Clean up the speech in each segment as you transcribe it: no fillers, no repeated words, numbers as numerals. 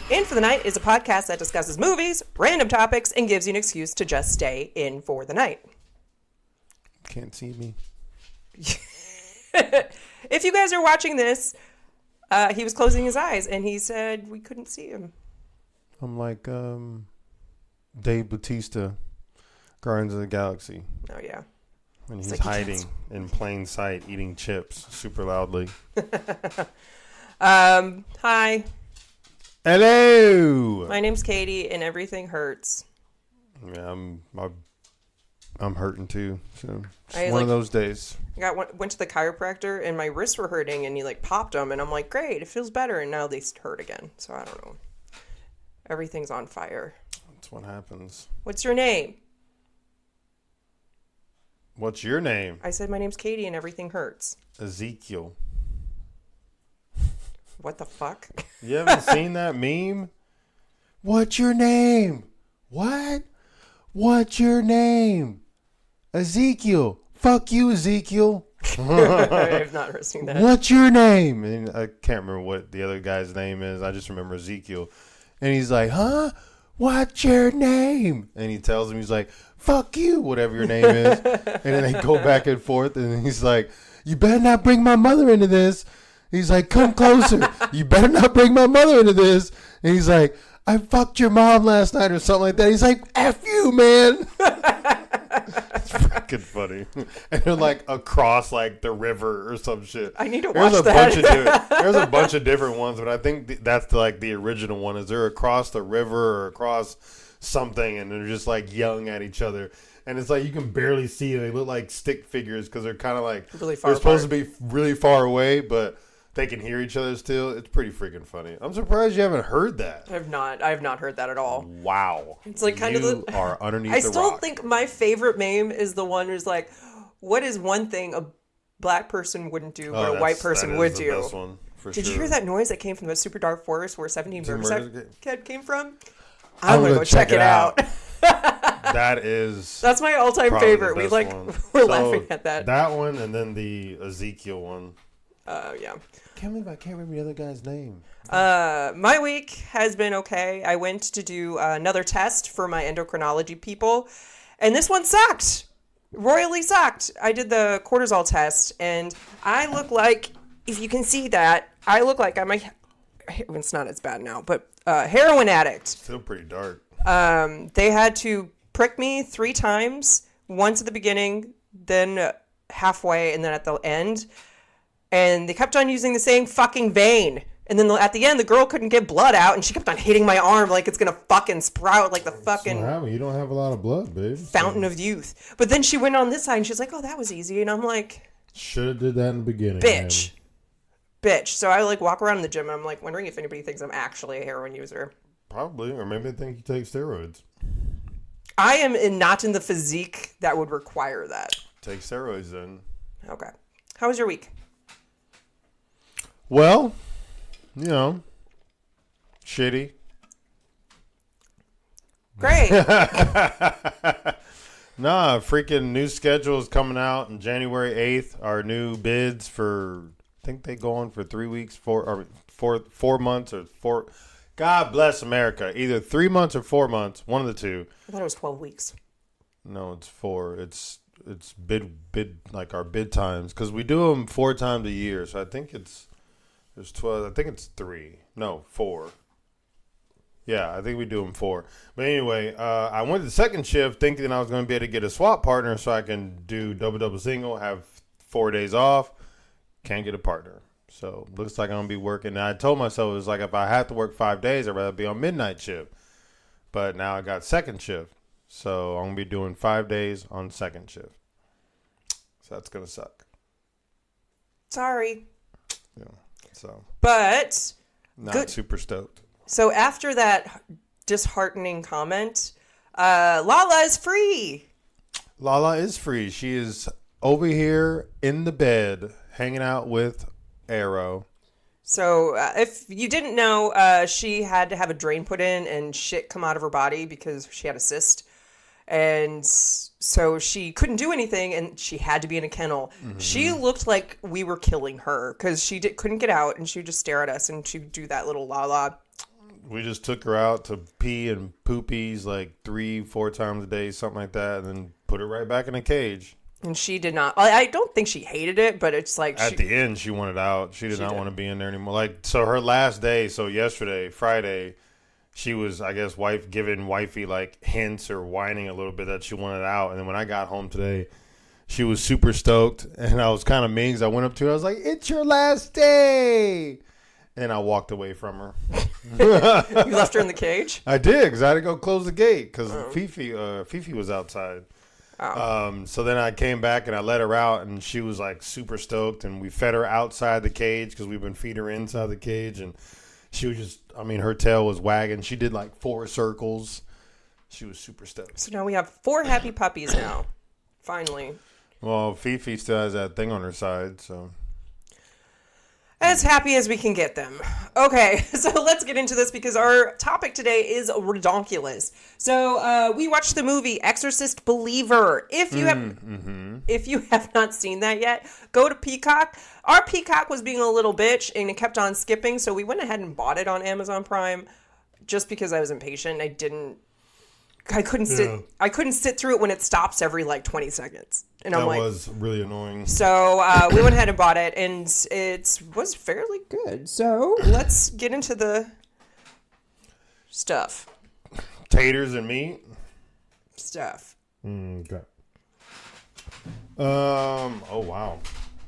In for the Night is a podcast that discusses movies, random topics, and gives you an excuse to just stay in for the night. Can't see me. If you guys are watching this, he was closing his eyes and he said we couldn't see him. I'm like Dave Bautista, Guardians of the Galaxy. Oh, yeah. When he's like hiding in plain sight, eating chips super loudly. Hi. Hello. My name's Katie, and everything hurts. Yeah, I'm hurting too. So it's one of those days. I went to the chiropractor, and my wrists were hurting, and he popped them, and I'm like, great, it feels better, and now they hurt again. So I don't know. Everything's on fire. That's what happens. What's your name? What's your name? I said my name's Katie, and everything hurts. Ezekiel. What the fuck? You haven't seen that meme? What's your name? What? What's your name? Ezekiel. Fuck you, Ezekiel. I have not seen that. What's your name? And I can't remember what the other guy's name is. I just remember Ezekiel. And he's like, huh? What's your name? And he tells him, he's like, fuck you, whatever your name is. And then they go back and forth. And he's like, you better not bring my mother into this. He's like, come closer. You better not bring my mother into this. And he's like, I fucked your mom last night or something like that. He's like, F you, man. It's freaking funny. And they're like across like the river or some shit. I need to watch that. There's a bunch of different ones, but I think that's the original one. Is they're across the river or across something, and they're just like yelling at each other. And it's like you can barely see. They look like stick figures because they're kind of like really far they're supposed to be really far away, but they can hear each other still. It's pretty freaking funny. I'm surprised you haven't heard that. I have not heard that at all. Wow. It's like kind you of the are underneath I the still rock. think my favorite meme is the one who's like, what is one thing a black person wouldn't do but a white person would do? Best one, Did you hear that noise that came from the super dark forest where 17 Murders came from? I'm gonna go check it out. That's my all-time favorite. We're laughing at that. That one and then the Ezekiel one. Yeah. I can't remember the other guy's name. My week has been okay. I went to do another test for my endocrinology people, and this one sucked. Royally sucked. I did the cortisol test, and I look like, if you can see that, I look like I'm it's not as bad now, but heroin addict. Still pretty dark. They had to prick me 3 times, once at the beginning, then halfway, and then at the end. And they kept on using the same fucking vein. And then at the end, the girl couldn't get blood out, and she kept on hitting my arm like it's going to fucking sprout like the fucking... You don't have a lot of blood, babe. Fountain of youth. But then she went on this side, and she's like, oh, that was easy. And I'm like... Should have did that in the beginning. Bitch. So I walk around in the gym, and I'm wondering if anybody thinks I'm actually a heroin user. Probably, or maybe they think you take steroids. I am not in the physique that would require that. Take steroids then. Okay. How was your week? Well, shitty. Great. Nah, freaking new schedule is coming out on January 8th. Our new bids for, I think they go on for 3 weeks, 4 months or 4. God bless America. Either 3 months or 4 months, one of the two. I thought it was 12 weeks. No, it's 4. It's bid like our bid times because we do them 4 times a year. So I think there's 12. I think it's 3. No, 4. Yeah, I think we do them 4. But anyway, I went to the second shift thinking I was going to be able to get a swap partner so I can do double single, have 4 days off. Can't get a partner. So looks like I'm going to be working. And I told myself it was like if I have to work 5 days, I'd rather be on midnight shift. But now I got second shift. So I'm going to be doing 5 days on second shift. So that's going to suck. Sorry. Yeah. So. But. Not good. Super stoked. So after that disheartening comment, Lala is free. Lala is free. She is over here in the bed hanging out with Arrow. So if you didn't know, she had to have a drain put in and shit come out of her body because she had a cyst. And so she couldn't do anything and she had to be in a kennel. Mm-hmm. She looked like we were killing her because she couldn't get out and she would just stare at us and she'd do that little la-la. We just took her out to pee and poopies like 3-4 times a day, something like that, and then put her right back in a cage. And she did not. I don't think she hated it, but it's like at the end she wanted out. She did not want to be in there anymore. Like, so her last day, so yesterday, Friday, she was, I guess, giving wifey like hints or whining a little bit that she wanted out. And then when I got home today, she was super stoked, and I was kind of mean because I went up to her. I was like, "It's your last day," and I walked away from her. You left her in the cage? I did, because I had to go close the gate because Fifi was outside. Oh. So then I came back and I let her out, and she was like super stoked, and we fed her outside the cage because we've been feeding her inside the cage, and she was just, I mean, her tail was wagging. She did like 4 circles. She was super stoked. So now we have 4 happy puppies now. Finally. Well, Fifi still has that thing on her side, so. As happy as we can get them. Okay, so let's get into this because our topic today is redonkulous. So we watched the movie Exorcist Believer. If you have not seen that yet, go to Peacock. Our Peacock was being a little bitch and it kept on skipping, so we went ahead and bought it on Amazon Prime just because I was impatient. I couldn't sit through it when it stops every like 20 seconds. And that was really annoying. So we went ahead and bought it, and it was fairly good. So let's get into the stuff. Taters and meat? Stuff. Okay. Oh, wow.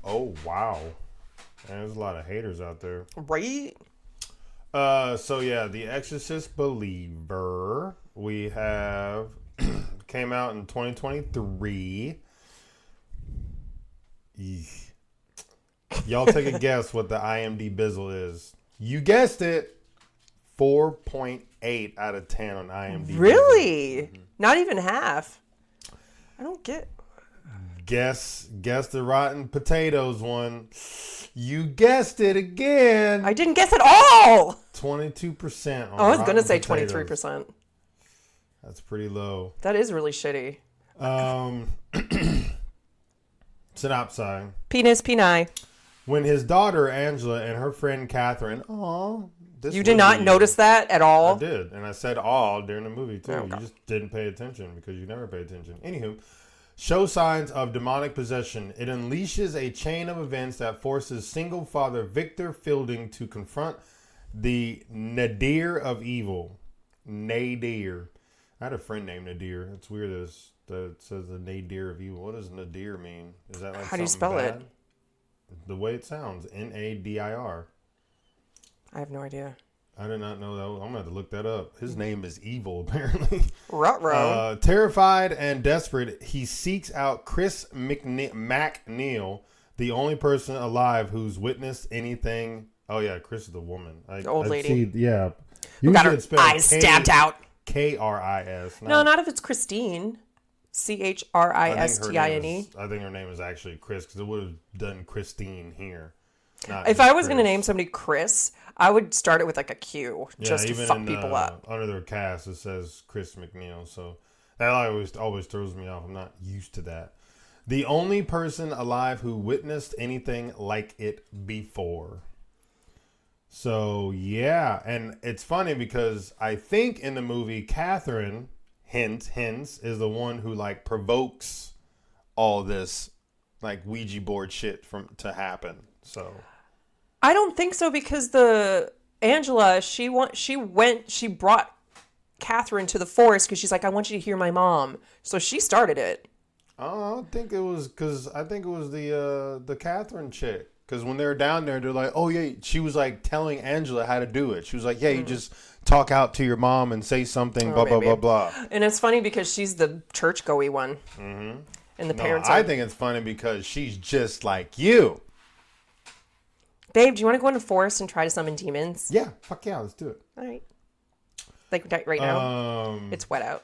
Man, there's a lot of haters out there. Right? So, yeah, The Exorcist Believer. We have... came out in 2023. Eesh. Y'all take a guess what the IMDb Bizzle is. You guessed it. 4.8 out of 10 on IMDb. Really? Mm-hmm. Not even half. I don't get... Guess the Rotten Potatoes one. You guessed it again. I didn't guess at all. 22% on I was going to say Potatoes. 23%. That's pretty low. That is really shitty. Synopsis. Penis, peni. When his daughter Angela and her friend Catherine, you did not notice that at all? I did, and I said "all" during the movie too. Oh, you just didn't pay attention because you never pay attention. Anywho, show signs of demonic possession. It unleashes a chain of events that forces single father Victor Fielding to confront the nadir of evil. Nadir. I had a friend named Nadir. It's weird that it says the nadir of evil. What does nadir mean? Is that like how do you spell bad? it? The way it sounds. Nadir. I have no idea. I did not know that. I'm going to have to look that up. His name is Evil, apparently. Ruh-roh. Terrified and desperate, he seeks out Chris McNeil, the only person alive who's witnessed anything. Oh, yeah, Chris is the woman. The old lady. See, yeah. Who got her eyes stabbed out. K-R-I-S. No, not if it's Christine. Christine. I think her name is actually Chris because it would have done Christine here. If I was going to name somebody Chris, I would start it with like a Q just to fuck people up. Under their cast, it says Chris McNeil. So that always throws me off. I'm not used to that. The only person alive who witnessed anything like it before. So, yeah. And it's funny because I think in the movie, Catherine, hints, is the one who like provokes all this like Ouija board shit to happen. So I don't think so because Angela, she brought Catherine to the forest because she's like, I want you to hear my mom. So she started it. I think it was the Catherine chick. Because when they were down there, they're like, oh, yeah. She was like telling Angela how to do it. She was like, yeah, you just talk out to your mom and say something, blah, blah, blah, blah. And it's funny because she's the church-goey one. Mm-hmm. And the parents I think it's funny because she's just like you. Babe, do you want to go in the forest and try to summon demons? Yeah. Fuck yeah. Let's do it. All right. Like right now? It's wet out.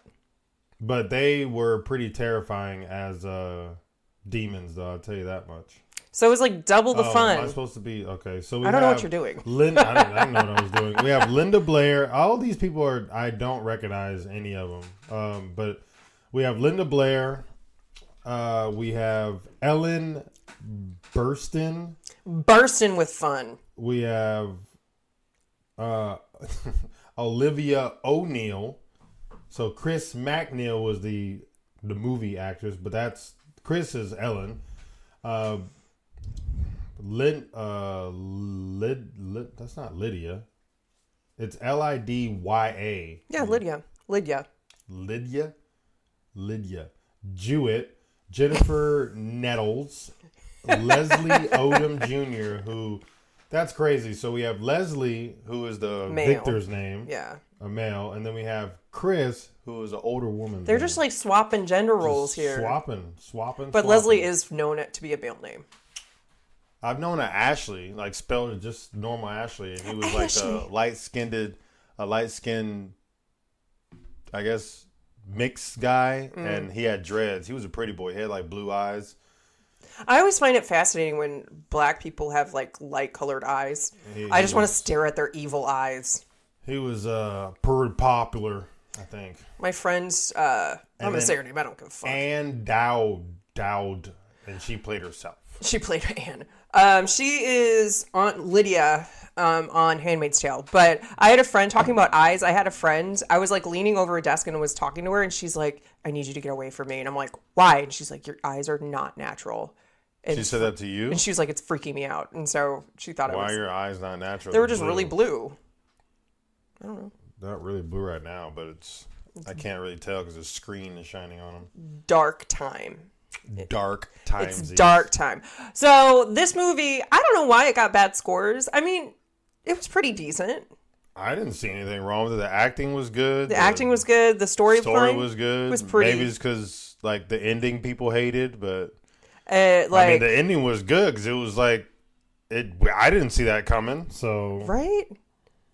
But they were pretty terrifying as demons, though. I'll tell you that much. So it was like double the fun. Am I supposed to be? Okay. So I don't know what you're doing. I didn't know what I was doing. We have Linda Blair. All these people I don't recognize any of them. But we have Linda Blair. We have Ellen Burstyn. Bursting with fun. We have Olivia O'Neill. So Chris McNeil was the movie actress, but Chris is Ellen. That's not Lydia. It's Lydya. Yeah, Lydia. Jewett, Jennifer Nettles, Leslie Odom Jr., who, that's crazy. So we have Leslie, who is the male. victor's name. Yeah. A male. And then we have Chris, who is an older woman. They're just like swapping gender roles here. Swapping. But Leslie is known to be a male name. I've known Ashley, like spelled just normal Ashley. And he was like a light-skinned, I guess, mixed guy. And he had dreads. He was a pretty boy. He had like blue eyes. I always find it fascinating when black people have like light-colored eyes. I just want to stare at their evil eyes. He was pretty popular, I think. My friend's, I'm going to say her name. I don't give a fuck. Anne Dowd, and she played herself. She played Anne. She is Aunt Lydia on Handmaid's Tale. But I had a friend talking about eyes. I was like leaning over a desk and was talking to her, and she's like, I need you to get away from me. And I'm like, why? And she's like, your eyes are not natural. And she said that to you? And she was like, it's freaking me out. And so she thought Why are your eyes not natural? They were just really blue. I don't know. Not really blue right now, but I can't really tell because the screen is shining on them. Dark time. It's dark time. So this movie, I don't know why it got bad scores. I mean, it was pretty decent. I didn't see anything wrong with it. The acting was good. The acting was good. The story was good. Was pretty. Maybe it's because like the ending people hated, but I mean the ending was good because it was like I didn't see that coming. So right.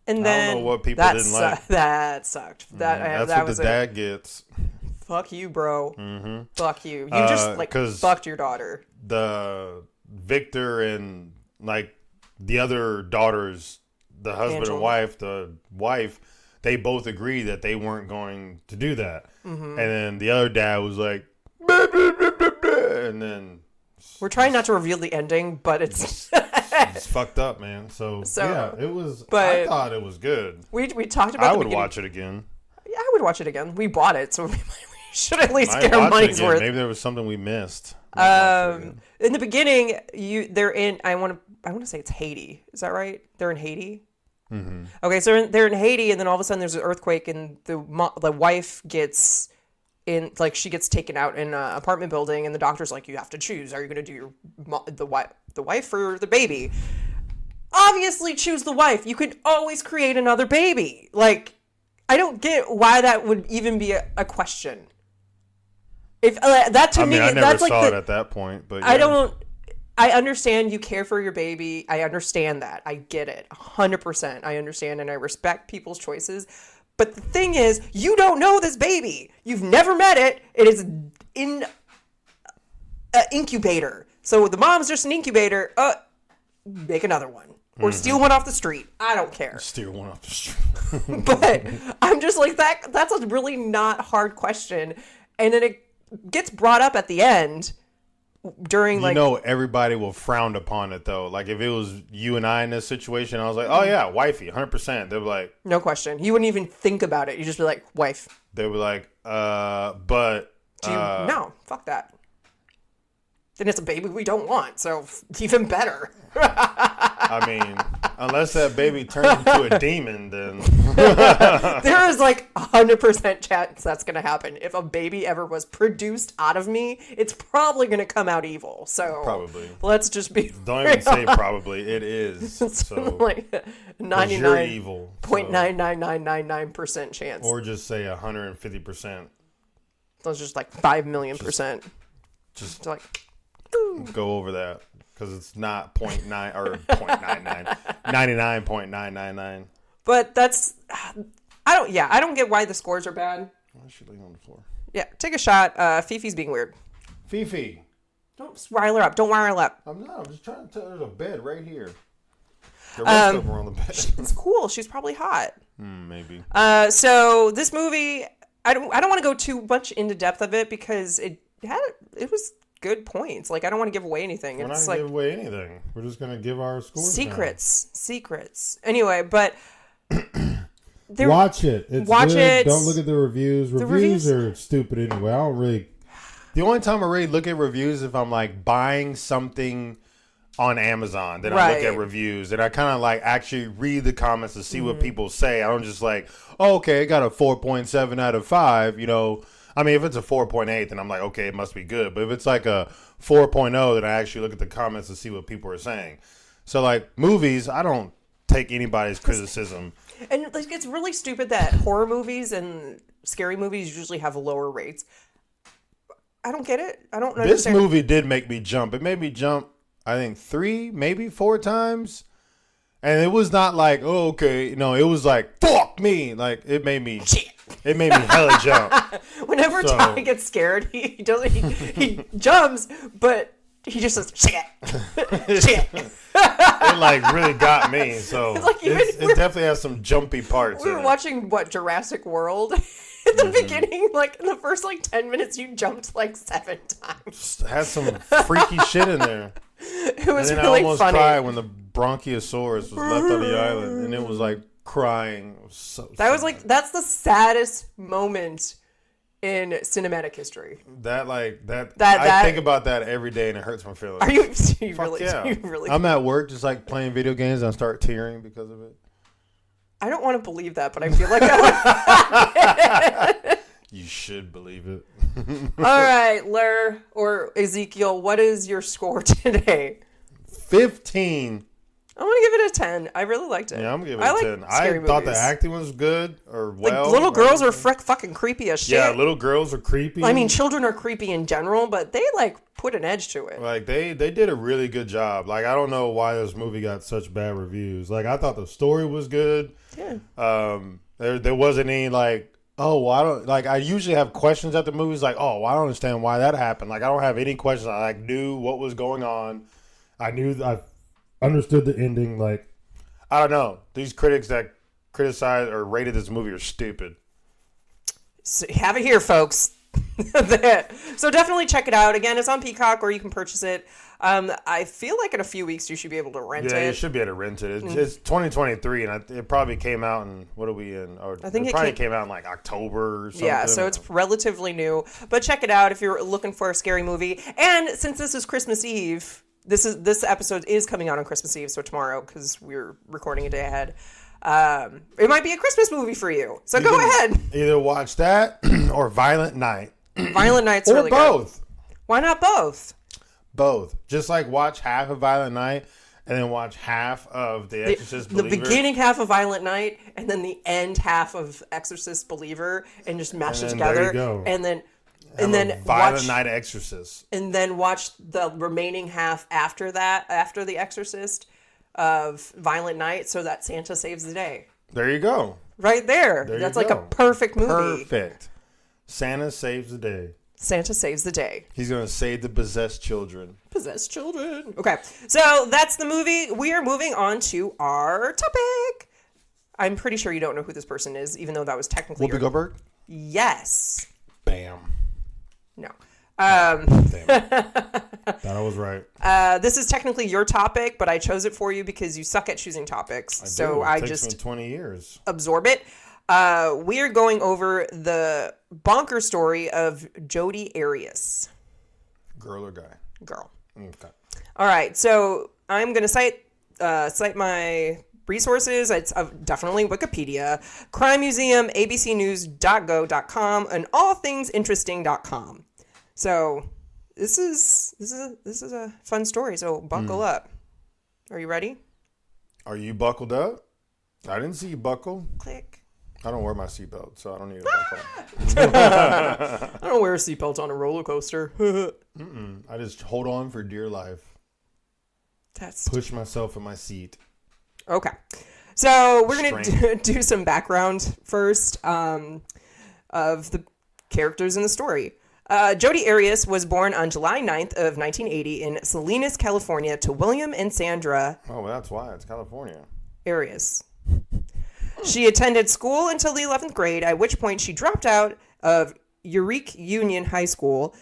And then I don't know what people didn't like. That sucked. That's what the dad gets. Fuck you, bro. Mm-hmm. Fuck you. You just fucked your daughter. The Victor and like the other daughters, the husband Angela. and wife, the wife, they both agreed that they weren't going to do that. Mm-hmm. And then the other dad was like, bah, bah, bah, bah, bah, and then we're trying not to reveal the ending, but it's it's fucked up, man. So yeah, it was. But I thought it was good. We talked about. I would watch it again. Yeah, I would watch it again. We bought it, so we should at least get our money's worth. Maybe there was something we missed. In the beginning, they're in. I want to say it's Haiti. Is that right? They're in Haiti. Mm-hmm. Okay, so they're in Haiti, and then all of a sudden there's an earthquake, and the wife gets in, like she gets taken out in an apartment building, and the doctor's like, you have to choose. Are you going to do the wife or the baby? Obviously, choose the wife. You could always create another baby. Like, I don't get why that would even be a question. If that to me, I never that's saw like it at that point, but yeah. I understand you care for your baby. I understand that. I get it. 100%. I understand and I respect people's choices. But the thing is, you don't know this baby. You've never met it. It is in an incubator. So the mom's just an incubator. Make another one. Or steal one off the street. I don't care. Steal one off the street. But I'm just like, that's a really not hard question. And then it gets brought up at the end during everybody will frown upon it though. Like if it was you and I in this situation, I was like, oh yeah, wifey, 100%. They'd be like, no question. You wouldn't even think about it. You just be like, wife. They were like, but no, fuck that. Then it's a baby we don't want, so even better. I mean, unless that baby turns into a demon, then there is like 100% chance that's going to happen. If a baby ever was produced out of me, it's probably going to come out evil. So probably. Let's just be. Don't even say probably. It is. So like 99.99999% chance, or just say 150%. So it's just like 5 million %. Just like go over that. Because it's not 0.9 or 0.99, 99.999. But that's, I don't get why the scores are bad. Why is she laying on the floor? Yeah, take a shot. Fifi's being weird. Fifi. Don't rile her up. Don't rile her up. I'm just trying to tell her there's a bed right here. The rest of them are on the bed. It's cool. She's probably hot. Maybe. So this movie, I don't want to go too much into depth of it because it was good points. Like, I don't want to give away anything. We're not going to give away anything. We're just going to give our scores Secrets. Anyway, but Watch it. It's watch good. it. Don't look at the reviews. Reviews are stupid anyway. I don't really. The only time I really look at reviews is if I'm like buying something on Amazon. Then I look at reviews and I kind of like actually read the comments to see what people say. I don't just like, oh, okay, it got a 4.7 out of 5. You know, I mean, if it's a 4.8, then I'm like, okay, it must be good. But if it's like a 4.0, then I actually look at the comments to see what people are saying. So like movies, I don't take anybody's criticism. And like, it's really stupid that horror movies and scary movies usually have lower rates. I don't get it. I don't understand. This movie did make me jump. It made me jump, I think 3, maybe 4 times. And it was not like, oh, okay. No, it was like, fuck me. Like, it made me hella jump. Whenever Ty gets scared, he jumps, but he just says, shit. Shit. It like really got me. So it's like it definitely has some jumpy parts. We were watching Jurassic World. At the beginning, like in the first like 10 minutes, you jumped like 7 times. Just had some freaky shit in there. It was and then really I almost funny. cried when the Bronchiosaurus was left on the island, and it was like crying. It was so sad. That's the saddest moment in cinematic history. I think about that every day, and it hurts my feelings. Are you Yeah. really? I'm at work just like playing video games, and I start tearing because of it. I don't want to believe that, but I feel like I would. You should believe it. All right, Ler or Ezekiel, what is your score today? 15. I'm going to give it a 10. I really liked it. Yeah, I'm going to give it a 10. I thought the acting was good or well. Like, little girls are fucking creepy as shit. Yeah, little girls are creepy. I mean, children are creepy in general, but they, like, put an edge to it. Like, they did a really good job. Like, I don't know why this movie got such bad reviews. Like, I thought the story was good. Yeah. There wasn't any, like, oh, well, I don't, like, I usually have questions at the movies, like, oh, well, I don't understand why that happened. Like, I don't have any questions. I, like, knew what was going on. I understood the ending. Like, I don't know. These critics that criticized or rated this movie are stupid. So you have it here, folks. So definitely check it out. Again, it's on Peacock, or you can purchase it. I feel like in a few weeks you should be able to rent it. Yeah, you should be able to rent it. It's 2023, and it probably came out in, what are we in? Or I think it probably came out in like October or something. Yeah, so it's relatively new. But check it out if you're looking for a scary movie. And since this is Christmas Eve, this episode is coming out on Christmas Eve, so tomorrow, because we're recording a day ahead. It might be a Christmas movie for you. So go ahead. Either watch that or Violent Night. Violent Night's really good. Or both. Why not both? Both. Just like watch half of Violent Night and then watch half of The Exorcist Believer. The beginning half of Violent Night and then the end half of Exorcist Believer, and just mash it together. There you go. And then Violent Night Exorcist. And then watch the remaining half after that, after The Exorcist of Violent Night, so that Santa saves the day. There you go. Right there. That's like a perfect movie. Perfect. Santa saves the day. Santa saves the day. He's going to save the possessed children. Possessed children. Okay. So that's the movie. We are moving on to our topic. I'm pretty sure you don't know who this person is, even though that was technically Whoopi Goldberg? Yes. Bam. No. Damn it. Thought I was right. This is technically your topic, but I chose it for you because you suck at choosing topics. It takes me 20 years. Absorb it. We are going over the bonker story of Jodi Arias. Girl or guy? Girl. Okay. All right. So I'm going to cite my resources. It's definitely Wikipedia, Crime Museum, abcnews.go.com, and allthingsinteresting.com. So this is a fun story. So buckle up. Are you ready? Are you buckled up? I didn't see you buckle. Click. I don't wear my seatbelt, so I don't need a buckle. I don't wear a seatbelt on a roller coaster. I just hold on for dear life. Push myself in my seat. Okay. So we're going to do some background first of the characters in the story. Jodi Arias was born on July 9th of 1980 in Salinas, California, to William and Sandra. Oh, well, that's why. It's California. Arias. She attended school until the 11th grade, at which point she dropped out of Eureka Union High School.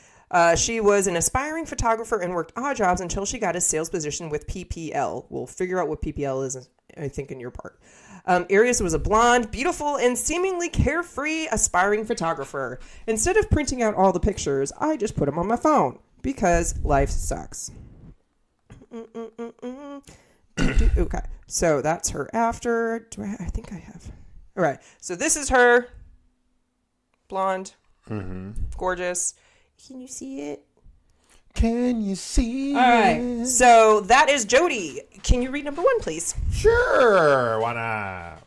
She was an aspiring photographer and worked odd jobs until she got a sales position with PPL. We'll figure out what PPL is I think in your part. Arias was a blonde, beautiful, and seemingly carefree, aspiring photographer. Instead of printing out all the pictures, I just put them on my phone because life sucks. Okay, so that's her after. I think I have. All right, so this is her. Blonde. Gorgeous. Can you see it? Can you see All right, so that is Jodi. Can you read number 1, please? Sure, why not?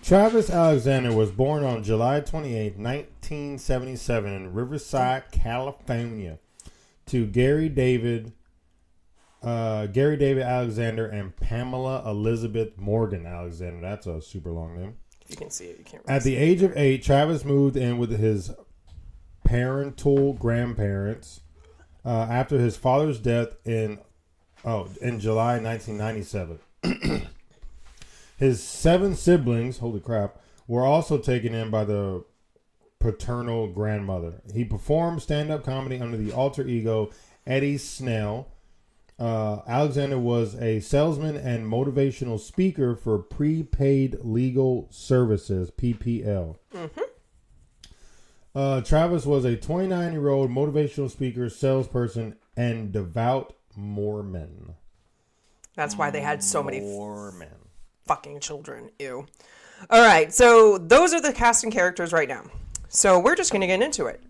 Travis Alexander was born on July 28, 1977 in Riverside, California to Gary David Alexander and Pamela Elizabeth Morgan Alexander. That's a super long name. You can see it. You can't really At the age of 8, Travis moved in with his parental grandparents after his father's death in July 1997. His 7 siblings, holy crap, were also taken in by the paternal grandmother. He performed stand-up comedy under the alter ego Eddie Snell. Alexander was a salesman and motivational speaker for prepaid legal services, PPL. Travis was a 29-year-old motivational speaker, salesperson, and devout Mormon. That's why they had so many fucking children. Ew. All right, so those are the casting characters right now. So we're just going to get into it.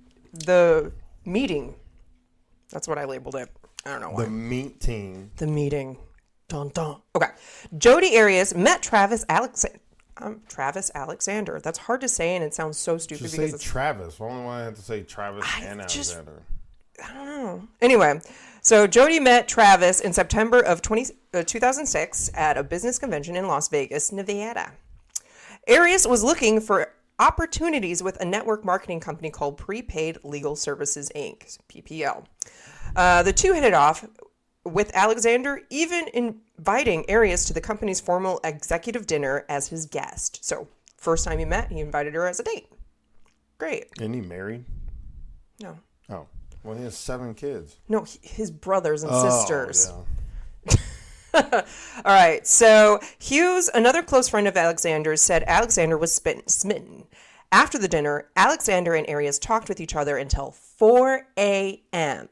The meeting. That's what I labeled it. I don't know why. The meeting. The meeting. Dun dun. Okay. Jodi Arias met Travis Alexander. That's hard to say, and it sounds so stupid. Just because say it's Travis. Why do I have to say Travis and Alexander? I don't know. Anyway, so Jodi met Travis in September of 2006 at a business convention in Las Vegas, Nevada. Arias was looking for opportunities with a network marketing company called Prepaid Legal Services, Inc., PPL. The two hit it off, with Alexander even inviting Arias to the company's formal executive dinner as his guest. So, first time he met, he invited her as a date. Great. Isn't he married? No. Oh. Well, he has 7 kids. No, his brothers and sisters. Yeah. All right. So Hughes, another close friend of Alexander's, said Alexander was smitten. After the dinner, Alexander and Arias talked with each other until 4 a.m.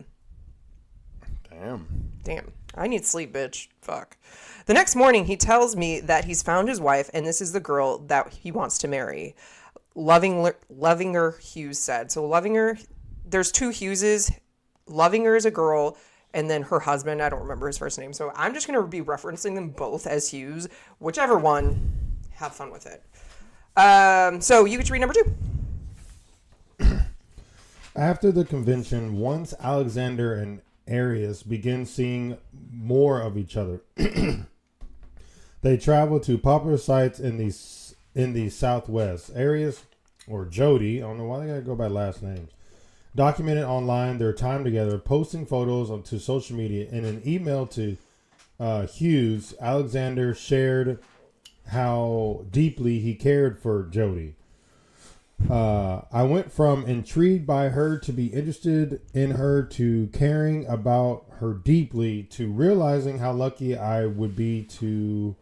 Damn. I need sleep, bitch. Fuck. The next morning, he tells me that he's found his wife, and this is the girl that he wants to marry. Lovinger, Hughes said. So Lovinger, there's 2 Hugheses. Lovinger is a girl, and then her husband, I don't remember his first name. So I'm just going to be referencing them both as Hughes. Whichever one, have fun with it. So you get to read number 2. After the convention, once Alexander and Arias begin seeing more of each other, they travel to popular sites in the Southwest. Arias, or Jodi, I don't know why they gotta go by last names, documented online their time together, posting photos onto social media. In an email to Hughes, Alexander shared how deeply he cared for Jodi. I went from intrigued by her to be interested in her to caring about her deeply to realizing how lucky I would be to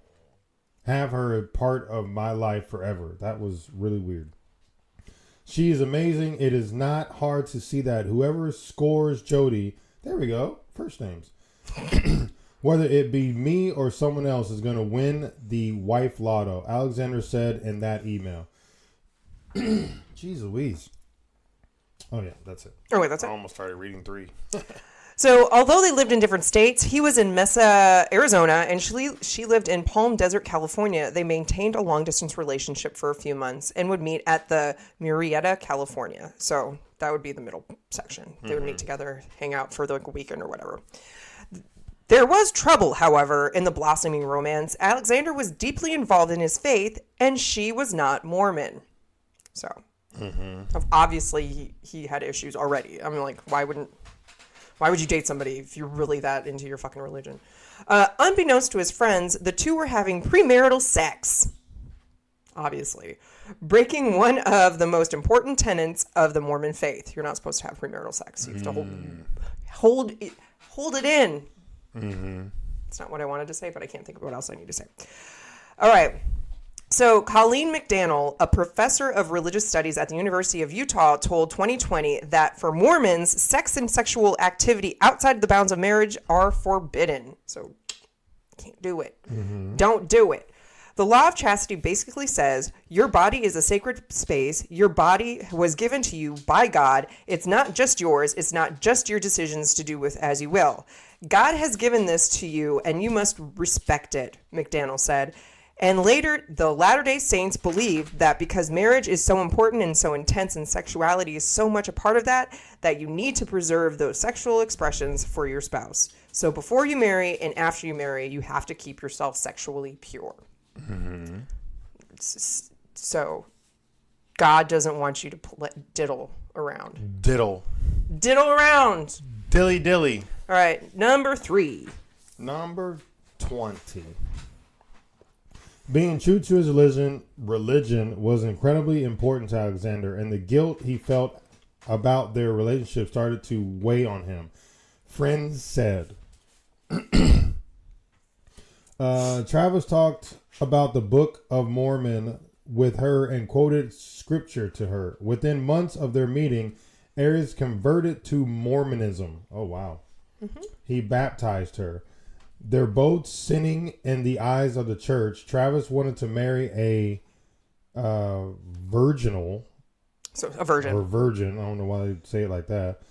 have her a part of my life forever. That was really weird. She is amazing. It is not hard to see that whoever scores Jodi, there we go, first names, whether it be me or someone else, is going to win the wife lotto, Alexander said in that email. Jeez Louise. Oh, yeah, that's it. Oh, wait, that's it? I almost started reading 3. So, although they lived in different states, he was in Mesa, Arizona, and she lived in Palm Desert, California. They maintained a long-distance relationship for a few months and would meet at the Murrieta, California. So, that would be the middle section. They would meet together, hang out for like a weekend or whatever. There was trouble, however, in the blossoming romance. Alexander was deeply involved in his faith, and she was not Mormon. So, obviously, he had issues already. I mean, like, why would you date somebody if you're really that into your fucking religion? Unbeknownst to his friends, the two were having premarital sex. Obviously. Breaking one of the most important tenets of the Mormon faith. You're not supposed to have premarital sex. You have to hold it in. It's not what I wanted to say, but I can't think of what else I need to say. All right. So Colleen McDaniel, a professor of religious studies at the University of Utah, told 2020 that for Mormons, sex and sexual activity outside the bounds of marriage are forbidden. So can't do it. Mm-hmm. Don't do it. The law of chastity basically says your body is a sacred space. Your body was given to you by God. It's not just yours. It's not just your decisions to do with as you will. God has given this to you, and you must respect it, McDaniel said. And later, the Latter-day Saints believe that because marriage is so important and so intense and sexuality is so much a part of that, that you need to preserve those sexual expressions for your spouse. So before you marry and after you marry, you have to keep yourself sexually pure. Mm-hmm. So God doesn't want you to diddle around. Diddle around. Dilly. All right, number 3. Number 20. Being true to his religion was incredibly important to Alexander, and the guilt he felt about their relationship started to weigh on him. Friends said. Travis talked about the Book of Mormon with her and quoted scripture to her. Within months of their meeting, Arias converted to Mormonism. Oh, wow. Mm-hmm. He baptized her. They're both sinning in the eyes of the church. Travis wanted to marry a virginal. So a virgin. Or virgin. I don't know why they say it like that.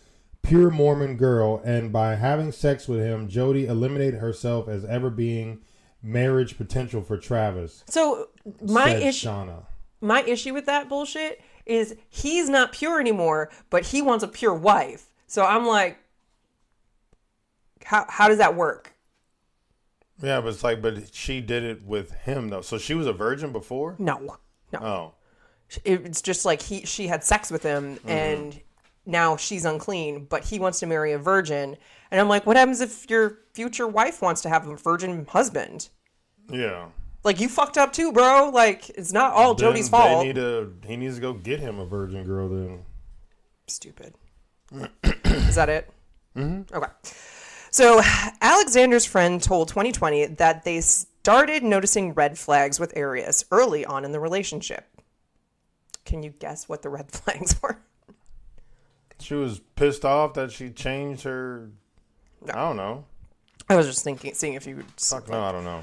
Pure Mormon girl. And by having sex with him, Jodi eliminated herself as ever being marriage potential for Travis. So my issue with that bullshit is he's not pure anymore, but he wants a pure wife. So I'm like, how does that work? Yeah, but it's like, but she did it with him though. So she was a virgin before? No. Oh. It's just like she had sex with him and now she's unclean, but he wants to marry a virgin. And I'm like, what happens if your future wife wants to have a virgin husband? Yeah. Like, you fucked up too, bro. Like, it's not all Jodi's fault. He needs to go get him a virgin girl then. Stupid. Is that it? Mm-hmm. Okay. So Alexander's friend told 2020 that they started noticing red flags with Arias early on in the relationship. Can you guess what the red flags were? She was pissed off that she changed her. No. I don't know. I was just seeing if you would. Fuck no, I don't know.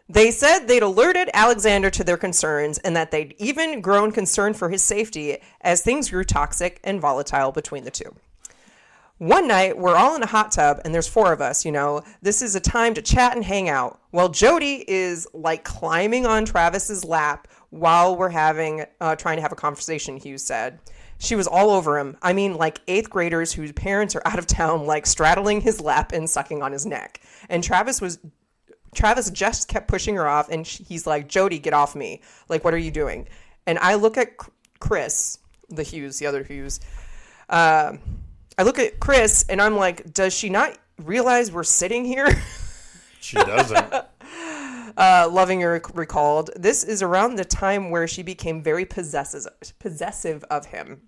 They said they'd alerted Alexander to their concerns and that they'd even grown concerned for his safety as things grew toxic and volatile between the two. One night, we're all in a hot tub, and there's 4 of us, This is a time to chat and hang out. Well, Jodi is, like, climbing on Travis's lap while we're trying to have a conversation, Hughes said. She was all over him. I mean, like 8th graders whose parents are out of town, like, straddling his lap and sucking on his neck. And Travis just kept pushing her off, and he's like, Jodi, get off me. Like, what are you doing? And I look at Chris, the other Hughes, I look at Chris and I'm like, does she not realize we're sitting here? She doesn't. Lovinger recalled, this is around the time where she became very possessive of him.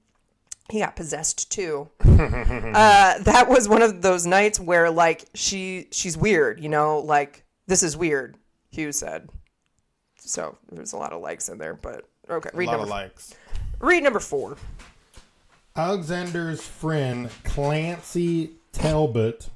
He got possessed too. That was one of those nights where like she's weird, like this is weird, Hughes said. So there's a lot of likes in there, but okay. A lot of likes. Read number 4. Alexander's friend Clancy Talbot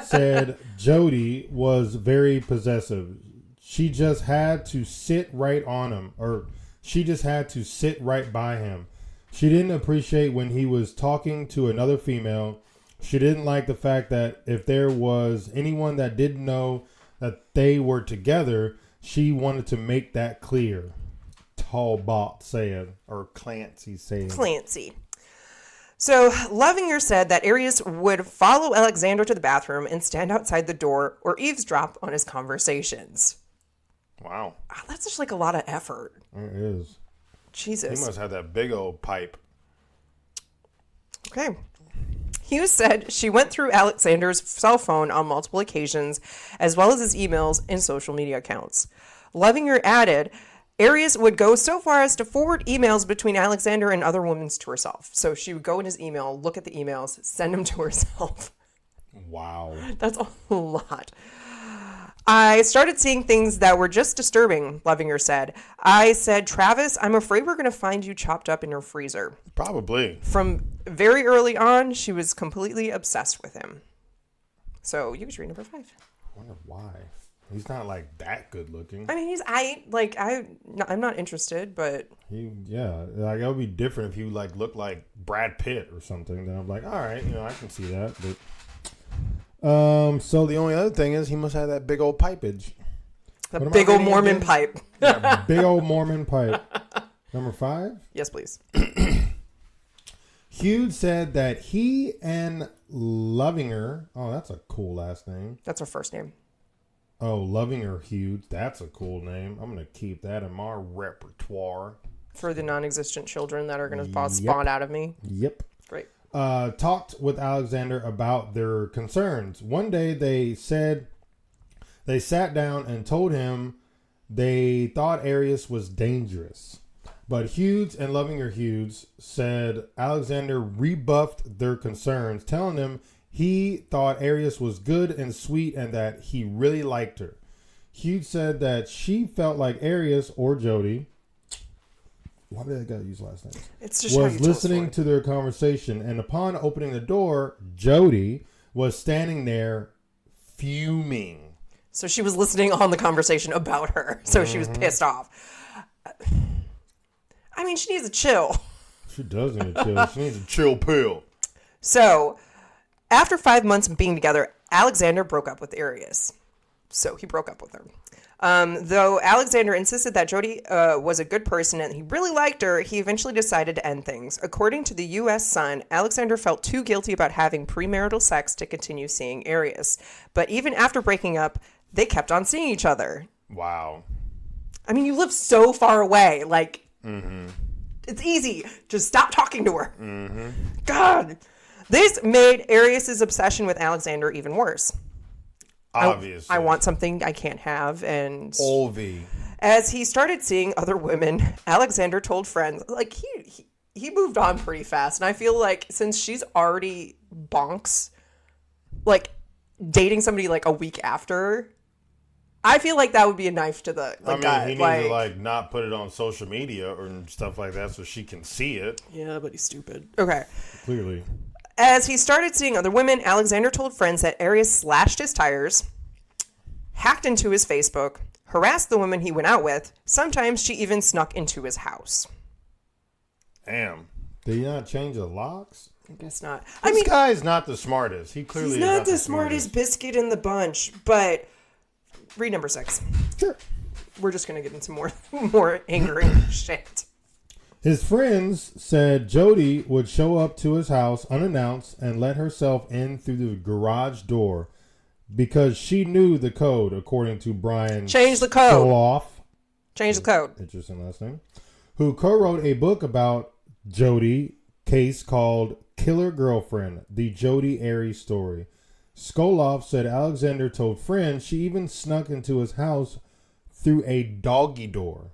said Jodi was very possessive. She just had to sit right on him, or she just had to sit right by him. She didn't appreciate when he was talking to another female. She didn't like the fact that if there was anyone that didn't know that they were together, she wanted to make that clear. Talbot said, or Clancy said. Clancy. So Lovinger said that Arias would follow Alexander to the bathroom and stand outside the door or eavesdrop on his conversations. Wow. That's just like a lot of effort. It is. Jesus. He must have that big old pipe. Okay. Hughes said she went through Alexander's cell phone on multiple occasions, as well as his emails and social media accounts. Lovinger added, Arias would go so far as to forward emails between Alexander and other women to herself. So she would go in his email, look at the emails, send them to herself. Wow. That's a lot. I started seeing things that were just disturbing, Lovinger said. I said, Travis, I'm afraid we're going to find you chopped up in your freezer. Probably. From very early on, she was completely obsessed with him. So you could read number 5. I wonder why. He's not like that good looking. I mean, I'm not interested, but like it would be different if he like looked like Brad Pitt or something. Then I'm like, all right, I can see that. But so the only other thing is he must have that big old pipage. The big old Mormon pipe. That big old Mormon pipe. Number 5. Yes, please. Hughes said that he and Lovinger. Oh, that's a cool last name. That's her first name. Oh, Lovinger Hughes. That's a cool name. I'm going to keep that in my repertoire. For the non-existent children that are going to spawn out of me. Yep. Great. Talked with Alexander about their concerns. One day they said they sat down and told him they thought Arias was dangerous. But Hughes and Lovinger Hughes said Alexander rebuffed their concerns, telling them he thought Arias was good and sweet and that he really liked her. Hughes said that she felt like Arias or Jodi, why did I gotta use last names? It's just was listening to their conversation, and upon opening the door, Jodi was standing there fuming. So she was listening on the conversation about her. So she was pissed off. I mean, she needs a chill. She does need a chill. She needs a chill pill. So, after 5 months of being together, Alexander broke up with Arias. So he broke up with her. Though Alexander insisted that Jodi was a good person and he really liked her, he eventually decided to end things. According to the U.S. Sun, Alexander felt too guilty about having premarital sex to continue seeing Arias. But even after breaking up, they kept on seeing each other. Wow. I mean, you live so far away. Like, it's easy. Just stop talking to her. God. This made Arias' obsession with Alexander even worse. Obviously. I want something I can't have. And Olvi. as he started seeing other women, Alexander told friends, like, he moved on pretty fast. And I feel like since she's already bonks, like, dating somebody like a week after, I feel like that would be a knife to the gut. He needs to like not put it on social media or stuff like that so she can see it. Yeah, but he's stupid. Okay. Clearly. As he started seeing other women, Alexander told friends that Arias slashed his tires, hacked into his Facebook, harassed the women he went out with. Sometimes she even snuck into his house. Damn. Did he not change the locks? I guess not. This guy's not the smartest. He's not the smartest biscuit in the bunch, but read number 6. Sure. We're just going to get into more angering shit. His friends said Jodi would show up to his house unannounced and let herself in through the garage door because she knew the code, according to Brian. Change the code. Soloff. Change the code. Interesting last name. Who co-wrote a book about Jodi case called Killer Girlfriend, the Jodi Arias story. Skoloff said Alexander told friends she even snuck into his house through a doggy door.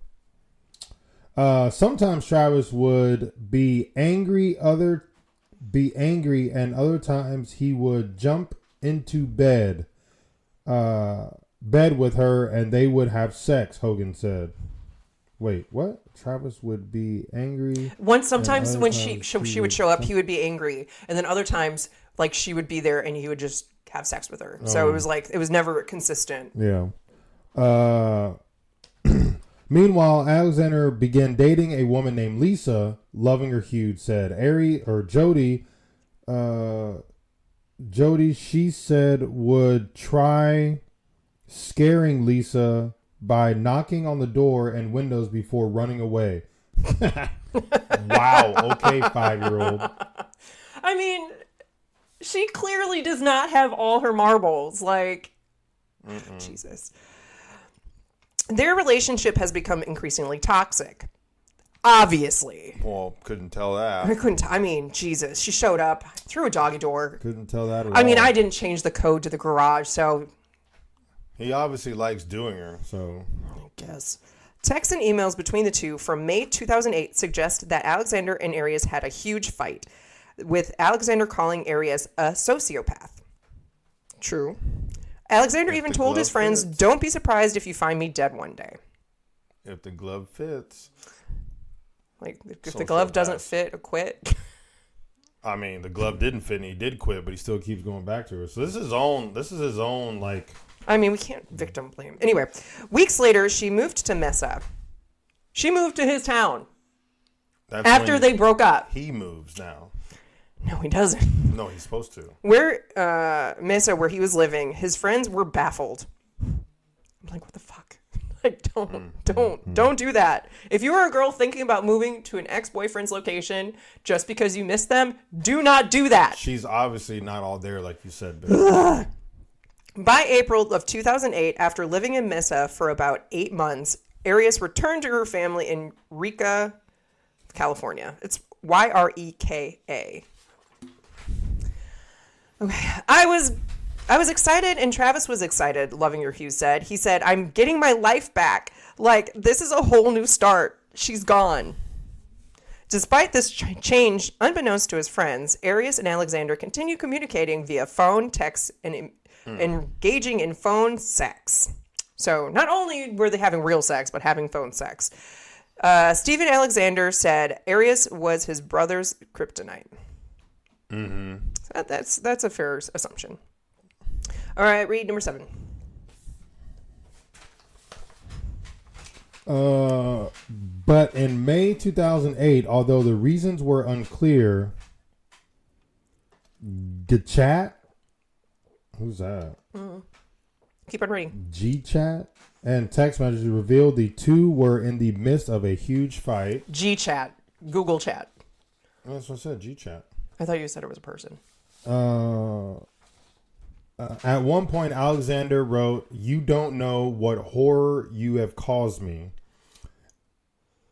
Sometimes Travis would be angry, and other times he would jump into bed with her, and they would have sex. Hogan said. Wait, what? Travis would be angry. Sometimes when she would show up, he would be angry, and then other times, like, she would be there, and he would just have sex with her. So it was never consistent. Yeah. Meanwhile, Alexander began dating a woman named Lisa. Lovinger Hughes said, Jodi, she said, would try scaring Lisa by knocking on the door and windows before running away. Wow. Okay, 5-year-old. I mean, she clearly does not have all her marbles. Like, Jesus. Their relationship has become increasingly toxic. Obviously. Well, couldn't tell that. I mean, Jesus. She showed up through a doggy door. Couldn't tell that at all. I mean, I didn't change the code to the garage, so... He obviously likes doing her, so... I guess. Texts and emails between the two from May 2008 suggest that Alexander and Arias had a huge fight, with Alexander calling Arias a sociopath. True. Alexander even told his friends, don't be surprised if you find me dead one day. If the glove fits. Like, if the glove doesn't fit, quit. I mean, the glove didn't fit and he did quit, but he still keeps going back to her. So this is his own, like... I mean, we can't victim blame. Anyway, weeks later, she moved to Mesa. She moved to his town. That's after they broke up. He moves now. No, he doesn't. No, he's supposed to. Mesa, where he was living, his friends were baffled. I'm like, what the fuck? Like, don't do that. If you are a girl thinking about moving to an ex-boyfriend's location just because you miss them, do not do that. She's obviously not all there, like you said. By April of 2008, after living in Mesa for about 8 months, Arias returned to her family in Eureka, California. It's Yreka. Okay, I was excited, and Travis was excited, Lovinger Hughes said. He said, I'm getting my life back. Like, this is a whole new start. She's gone. Despite this change, unbeknownst to his friends, Arias and Alexander continue communicating via phone, text, and engaging in phone sex. So not only were they having real sex, but having phone sex. Stephen Alexander said Arias was his brother's kryptonite. Mm-hmm. So that's a fair assumption. All right, read number 7. But in May 2008, although the reasons were unclear, G-Chat, who's that? Keep on reading. G-Chat and text messages revealed the two were in the midst of a huge fight. G-Chat, Google Chat. That's what I said, G-Chat. I thought you said it was a person. At one point, Alexander wrote, "You don't know what horror you have caused me.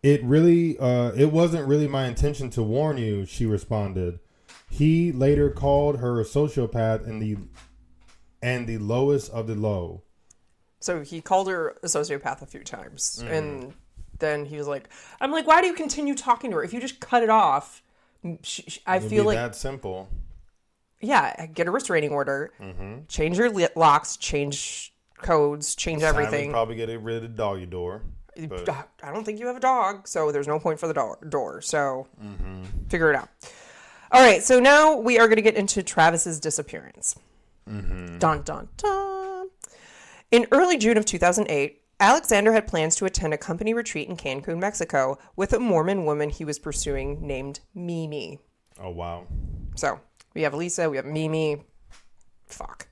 It wasn't really my intention to warn you," she responded. He later called her a sociopath and the lowest of the low. So he called her a sociopath a few times. Mm-hmm. And then he was like, I'm like, why do you continue talking to her? If you just cut it off, I feel like... that simple. Yeah, get a restraining order, change your locks, change codes, change everything. Probably get rid of the doggy door. But... I don't think you have a dog, so there's no point for the door. So figure it out. All right, so now we are going to get into Travis's disappearance. Mm-hmm. Dun, dun, dun. In early June of 2008, Alexander had plans to attend a company retreat in Cancun, Mexico, with a Mormon woman he was pursuing named Mimi. Oh, wow. So... we have Lisa, we have Mimi. Fuck.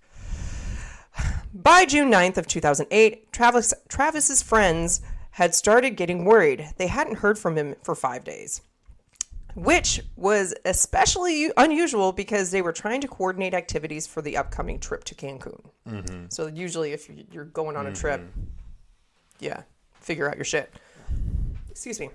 By June 9th of 2008, Travis's friends had started getting worried. They hadn't heard from him for 5 days, which was especially unusual because they were trying to coordinate activities for the upcoming trip to Cancun. Mm-hmm. So usually if you're going on a trip, figure out your shit. Excuse me.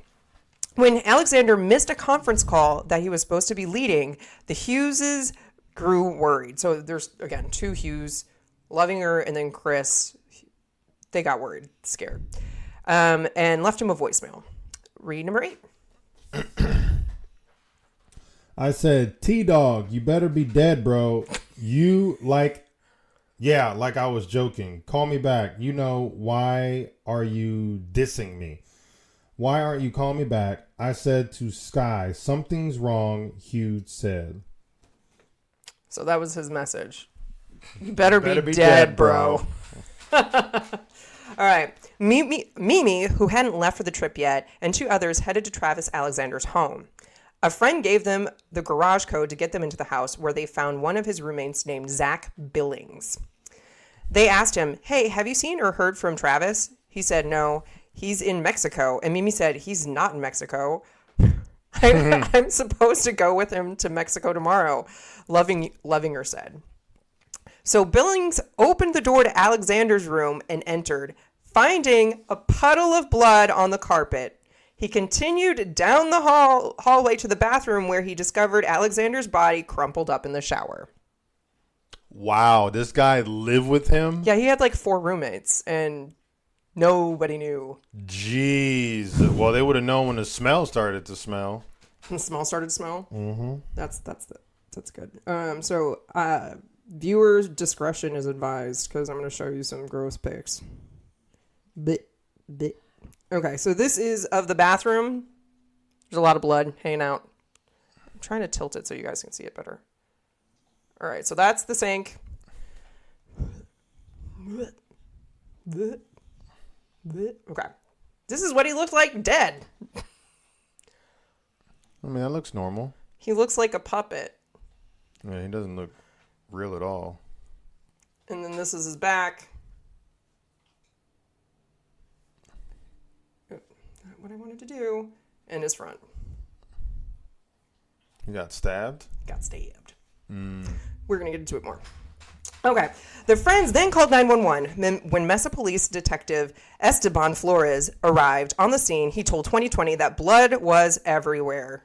When Alexander missed a conference call that he was supposed to be leading, the Hugheses grew worried. So there's, again, 2 Hughes, Lovinger and then Chris. They got worried, scared, and left him a voicemail. Read number 8. I said, T-Dog, you better be dead, bro. Like I was joking. Call me back. You know, why are you dissing me? Why aren't you calling me back? I said to Sky, something's wrong, Hughes said. So that was his message. You better be dead, bro. All right. Mimi, who hadn't left for the trip yet, and 2 others headed to Travis Alexander's home. A friend gave them the garage code to get them into the house, where they found one of his roommates named Zach Billings. They asked him, hey, have you seen or heard from Travis? He said no. He's in Mexico. And Mimi said, he's not in Mexico. I'm supposed to go with him to Mexico tomorrow, Lovinger said. So Billings opened the door to Alexander's room and entered, finding a puddle of blood on the carpet. He continued down the hallway to the bathroom where he discovered Alexander's body crumpled up in the shower. Wow, this guy lived with him? Yeah, he had like 4 roommates, and... nobody knew. Jeez. Well, they would have known when the smell started to smell. The smell started to smell? Mm-hmm. That's good. Viewer discretion is advised because I'm going to show you some gross pics. Bit. Okay, so this is of the bathroom. There's a lot of blood hanging out. I'm trying to tilt it so you guys can see it better. All right, so that's the sink. Okay. This is what he looked like dead. I mean, that looks normal. He looks like a puppet. Yeah, he doesn't look real at all. And then this is his back. What I wanted to do. And his front. He got stabbed? Got stabbed. We're going to get into it more. Okay. The friends then called 911. When Mesa Police Detective Esteban Flores arrived on the scene, he told 2020 that blood was everywhere.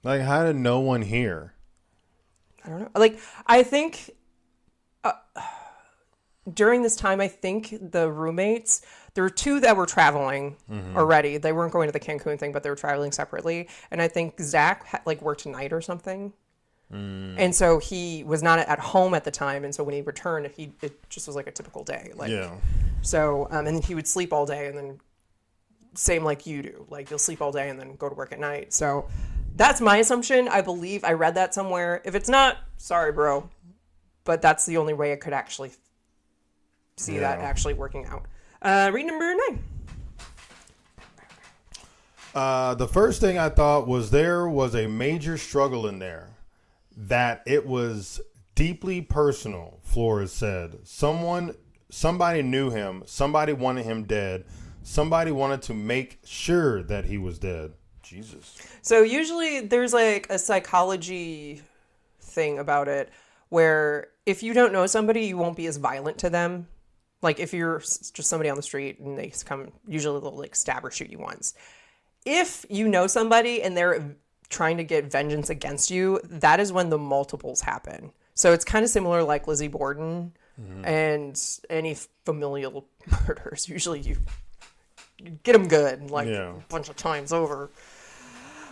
Like, how did no one hear? I don't know. Like, I think during this time, I think the roommates, there were two that were traveling already. They weren't going to the Cancun thing, but they were traveling separately. And I think Zach worked a night or something. And so he was not at home at the time. And so when he returned, it just was like a typical day. Like, yeah. So, and he would sleep all day and then same like you do. Like, you'll sleep all day and then go to work at night. So that's my assumption. I believe I read that somewhere. If it's not, sorry, bro. But that's the only way I could actually see that actually working out. Read number 9. The first thing I thought was there was a major struggle in there. That it was deeply personal, Flores said. Somebody knew him. Somebody wanted him dead. Somebody wanted to make sure that he was dead. Jesus. So usually there's like a psychology thing about it where if you don't know somebody, you won't be as violent to them. Like if you're just somebody on the street and they come, usually they'll like stab or shoot you once. If you know somebody and they're trying to get vengeance against you, that is when the multiples happen. So it's kind of similar like Lizzie Borden and any familial murders. Usually you get them good, like a bunch of times over.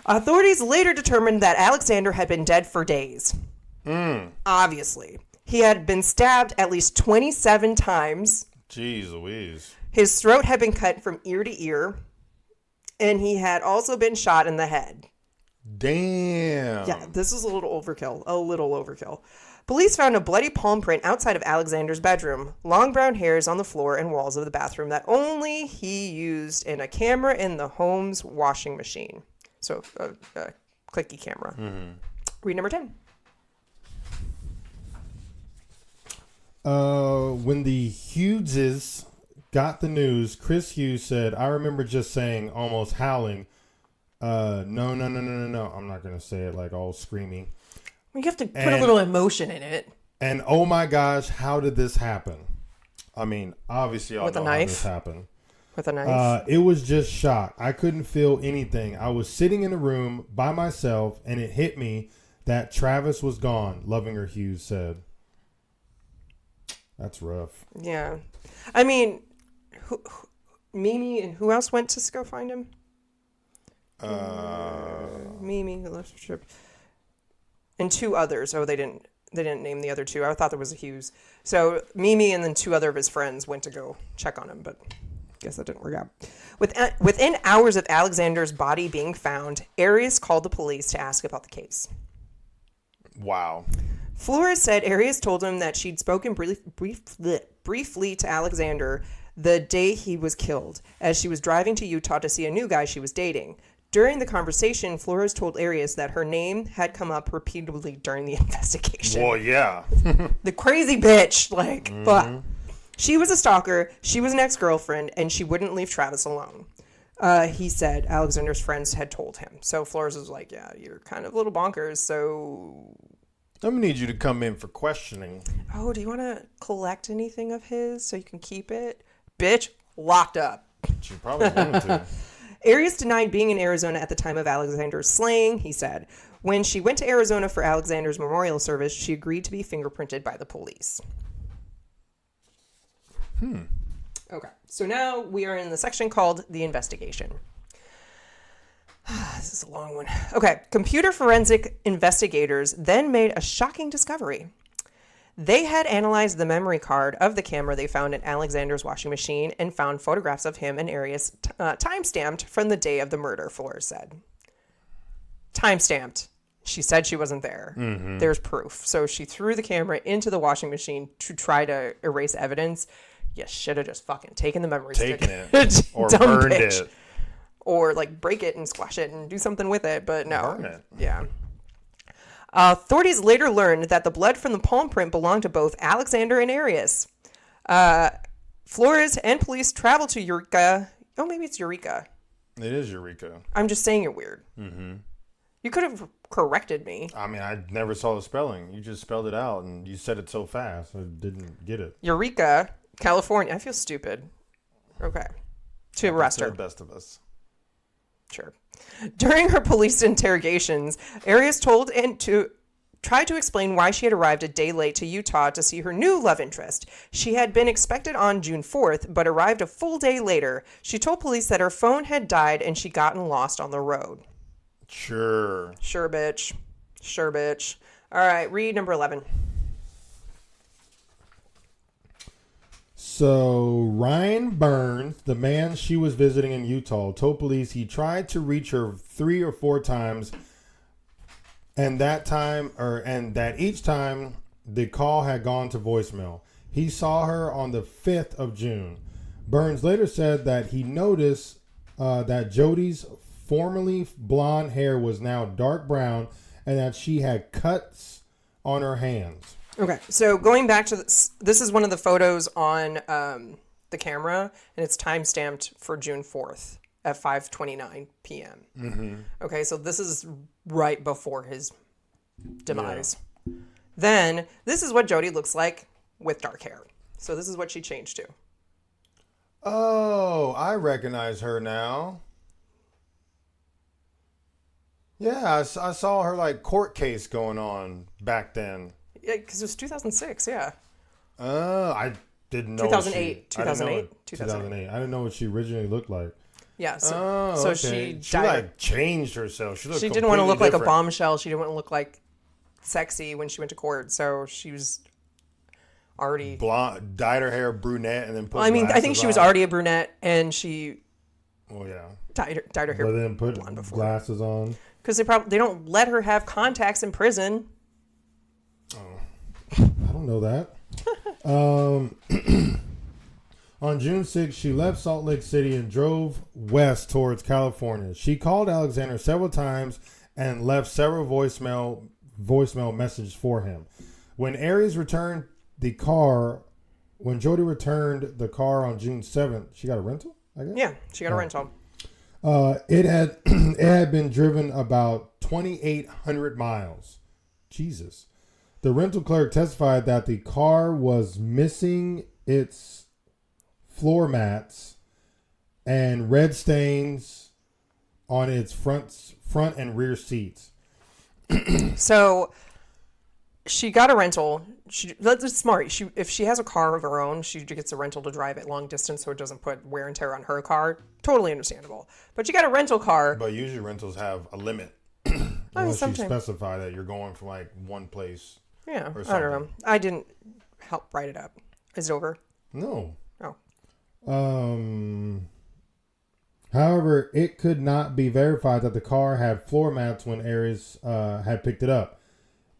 Authorities later determined that Alexander had been dead for days. Obviously. He had been stabbed at least 27 times. Jeez Louise. His throat had been cut from ear to ear. And he had also been shot in the head. Damn. Yeah, this is a little overkill. Police found a bloody palm print outside of Alexander's bedroom, long brown hairs on the floor and walls of the bathroom that only he used, and a camera in the home's washing machine. So, a clicky camera. Read number 10. When the Hugheses got the news, Chris Hughes said, I remember just saying, almost howling, no. I'm not going to say it like all screaming. You have to put a little emotion in it. And oh my gosh, how did this happen? I mean, obviously y'all know how this happened. With a knife? It was just shock. I couldn't feel anything. I was sitting in a room by myself and it hit me that Travis was gone, Lovinger Hughes said. That's rough. Yeah. I mean, Mimi and who else went to go find him? Mimi, the relationship, and two others. Oh, they didn't name the other two. I thought there was a Hughes. So Mimi and then two other of his friends went to go check on him, but I guess that didn't work out. Within hours of Alexander's body being found, Arias called the police to ask about the case. Wow. Flores said Arias told him that she'd spoken briefly to Alexander the day he was killed, as she was driving to Utah to see a new guy she was dating. During the conversation, Flores told Arias that her name had come up repeatedly during the investigation. Well, yeah. The crazy bitch. But she was a stalker, she was an ex-girlfriend, and she wouldn't leave Travis alone. He said Alexander's friends had told him. So Flores was like, yeah, you're kind of a little bonkers, so... I'm going to need you to come in for questioning. Oh, do you want to collect anything of his so you can keep it? Bitch, locked up. She probably wanted to. Arias denied being in Arizona at the time of Alexander's slaying, he said. When she went to Arizona for Alexander's memorial service, she agreed to be fingerprinted by the police. Okay, so now we are in the section called The Investigation. This is a long one. Okay, computer forensic investigators then made a shocking discovery. They had analyzed the memory card of the camera they found in Alexander's washing machine and found photographs of him and Arias time-stamped from the day of the murder, Flores said. Time-stamped. She said she wasn't there. Mm-hmm. There's proof. So she threw the camera into the washing machine to try to erase evidence. You should have just fucking taken the memory stick. It. Or Dumb burned bitch. it. Or like break it and squash it and do something with it. But no. Burn it. Yeah. Authorities later learned that the blood from the palm print belonged to both Alexander and Arias. Flores and police traveled to Eureka. Oh, maybe it's Eureka. It is Eureka. I'm just saying it weird. Mm-hmm. You could have corrected me. I mean, I never saw the spelling. You just spelled it out, and you said it so fast. I didn't get it. Eureka, California. I feel stupid. Okay. To arrest her. The best of us. Sure. During her police interrogations, Arias told and tried to explain why she had arrived a day late to Utah to see her new love interest. She had been expected on June 4th, but arrived a full day later. She told police that her phone had died and she'd gotten lost on the road. Sure. Sure, bitch. Sure, bitch. All right, read number 11. So, Ryan Burns, the man she was visiting in Utah, told police he tried to reach her 3 or 4 times, and that each time the call had gone to voicemail. He saw her on the 5th of June. Burns later said that he noticed that Jodi's formerly blonde hair was now dark brown and that she had cuts on her hands. Okay, so going back to this is one of the photos on the camera, and it's time-stamped for June 4th at 5:29 p.m. Mm-hmm. Okay, so this is right before his demise. Yeah. Then, this is what Jodi looks like with dark hair. So this is what she changed to. Oh, I recognize her now. Yeah, I saw her like court case going on back then. Yeah, because it was 2006, yeah. I didn't know. 2008. 2008. I didn't know what she originally looked like. Yeah, so okay. She like changed herself. She didn't want to look like a bombshell. She didn't want to look like sexy when she went to court. So she was already blonde, dyed her hair brunette, and then put. I think she was already a brunette, and she. Oh yeah. Dyed her hair. But then put glasses on. Because they don't let her have contacts in prison. Oh, I don't know that. On June 6th, she left Salt Lake City and drove west towards California. She called Alexander several times and left several voicemail messages for him. When Arias returned the car, when Jodi returned the car on June 7th, she got a rental, I guess? Yeah, she got a rental. It had been driven about 2,800 miles. Jesus. The rental clerk testified that the car was missing its floor mats and red stains on its front and rear seats. So she got a rental. That's smart. If she has a car of her own, she gets a rental to drive it long distance so it doesn't put wear and tear on her car. Totally understandable. But she got a rental car. But usually rentals have a limit. Unless you specify that you're going from like one place. Yeah, I don't know. I didn't help write it up. Is it over? No. Oh. However, it could not be verified that the car had floor mats when Arias had picked it up.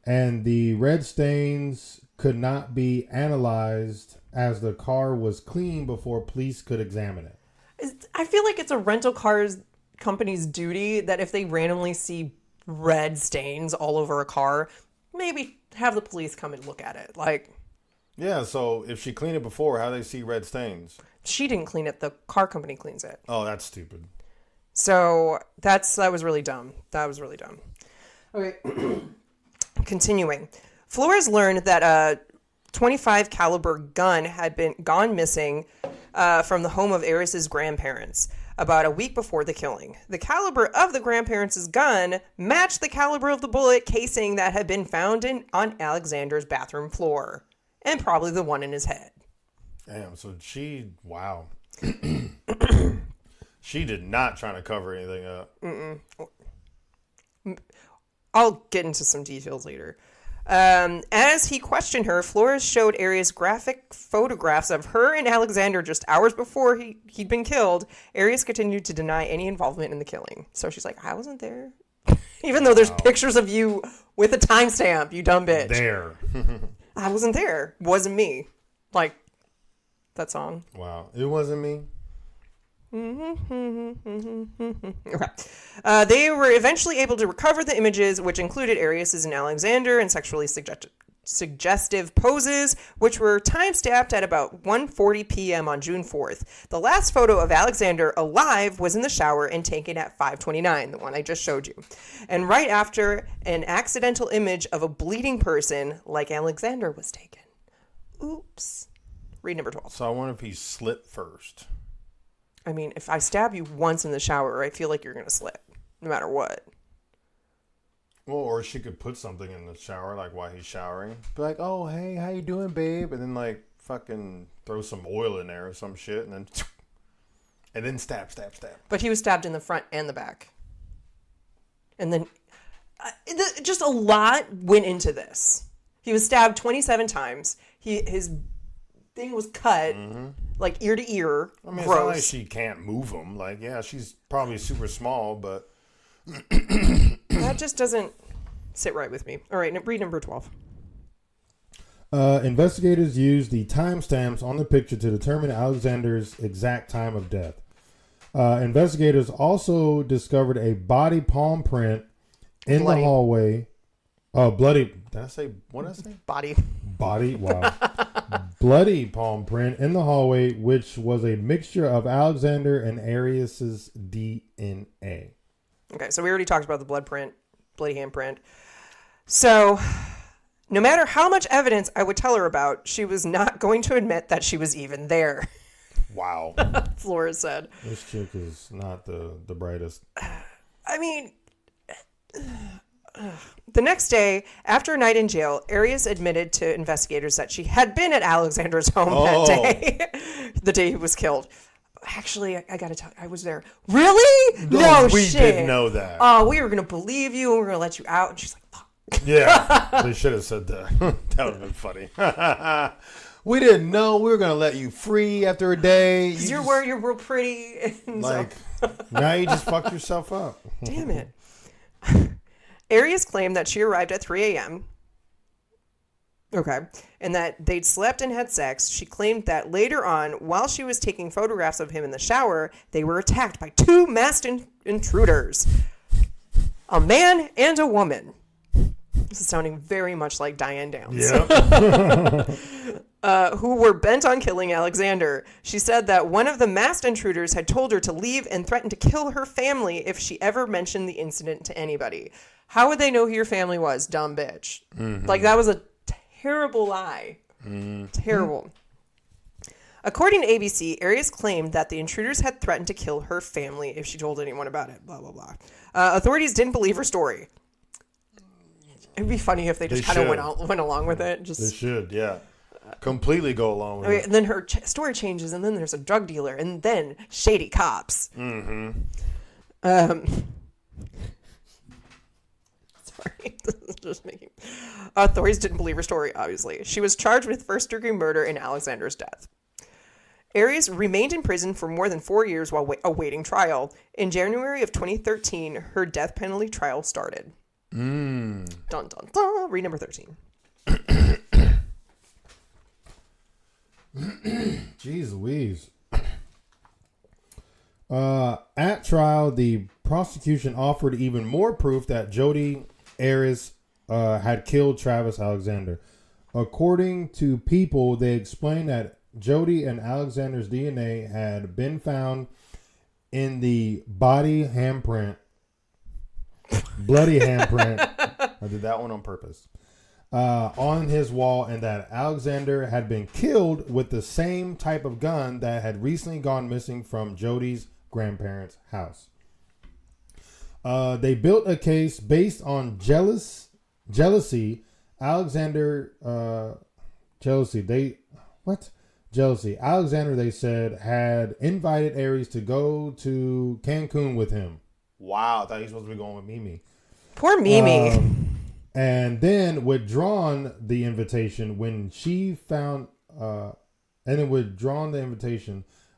And the red stains could not be analyzed as the car was clean before police could examine it. I feel like it's a rental car company's duty that if they randomly see red stains all over a car, maybe have the police come and look at it. Like, yeah, so if she cleaned it before, how do they see red stains? She didn't clean it. The car company cleans it. Oh, that's stupid. So that was really dumb. Okay. Continuing. Flores learned that a .25 caliber gun had gone missing from the home of Arias' grandparents about a week before the killing. The caliber of the grandparents' gun matched the caliber of the bullet casing that had been found on Alexander's bathroom floor, and probably the one in his head. Damn, so wow. She did not try to cover anything up. I'll get into some details later. As he questioned her, Flores showed Arias graphic photographs of her and Alexander just hours before he'd been killed. Arias continued to deny any involvement in the killing. So she's like, I wasn't there. Even though there's pictures of you with a timestamp, you dumb bitch. There. I wasn't there. Wasn't me. Like, that song. Wow. It wasn't me. Okay. They were eventually able to recover the images, which included Arias and Alexander in sexually suggestive poses, which were time-stamped at about 1:40 p.m. on June 4th. The last photo of Alexander alive was in the shower and taken at 5:29, the one I just showed you. And right after, an accidental image of a bleeding person like Alexander was taken. Oops. Read number 12. So I wonder if he slipped first. I mean, if I stab you once in the shower, I feel like you're going to slip, no matter what. Well, or she could put something in the shower, like while he's showering. Be like, oh, hey, how you doing, babe? And then, like, fucking throw some oil in there or some shit. And then stab. But he was stabbed in the front and the back. And then, just a lot went into this. He was stabbed 27 times. His thing was cut, like ear to ear. I mean, gross. it's not like she can't move him. Like, yeah, she's probably super small, but that just doesn't sit right with me. All right, read number 12. Investigators used the timestamps on the picture to determine Alexander's exact time of death. Investigators also discovered a body palm print in the hallway. Bloody. did I say, what did I say? Body. Wow. Bloody palm print in the hallway, which was a mixture of Alexander and Arias's DNA. Okay, so we already talked about the bloody handprint. So, no matter how much evidence I would tell her about, she was not going to admit that she was even there. Wow. Flores said. This chick is not the brightest. I mean, the next day, after a night in jail, Arias admitted to investigators that she had been at Alexander's home that day, the day he was killed. Actually, I gotta tell you, I was there. Really? No we shit. didn't know that. Oh, we were gonna believe you and we were gonna let you out. And she's like, fuck. Yeah, they should have said that. That would have been funny. We didn't know we were going to let you free after a day. Because you're real pretty. And like, now you just fucked yourself up. Damn it. Arias claimed that she arrived at 3 a.m. Okay. And that they'd slept and had sex. She claimed that later on, while she was taking photographs of him in the shower, they were attacked by two masked intruders. A man and a woman. This is sounding very much like Diane Downs. Yep. Who were bent on killing Alexander. She said that one of the masked intruders had told her to leave and threatened to kill her family if she ever mentioned the incident to anybody. How would they know who your family was, dumb bitch? Mm-hmm. Like, that was a terrible lie. Mm-hmm. Terrible. According to ABC, Arias claimed that the intruders had threatened to kill her family if she told anyone about it. Blah, blah, blah. Authorities didn't believe her story. It'd be funny if they just kind of went along with it. They should, yeah. Completely go along with it. And then her story changes, and then there's a drug dealer, and then shady cops. Mm-hmm. Sorry, this is just making. Authorities didn't believe her story. Obviously, she was charged with first-degree murder in Alexander's death. Arias remained in prison for more than 4 years while awaiting trial. In January of 2013, her death penalty trial started. Dun, dun, dun. Read number 13. Jeez Louise. At trial, the prosecution offered even more proof that Jodi Arias had killed Travis Alexander. According to People, they explained that Jodi and Alexander's DNA had been found in the bloody handprint. I did that one on purpose. On his wall, and that Alexander had been killed with the same type of gun that had recently gone missing from Jodi's grandparents' house. They built a case based on jealousy. Alexander, jealousy. Jealousy. Alexander, they said, had invited Arias to go to Cancun with him. Wow, I thought he was supposed to be going with Mimi. Poor Mimi. and then withdrawn the invitation when she found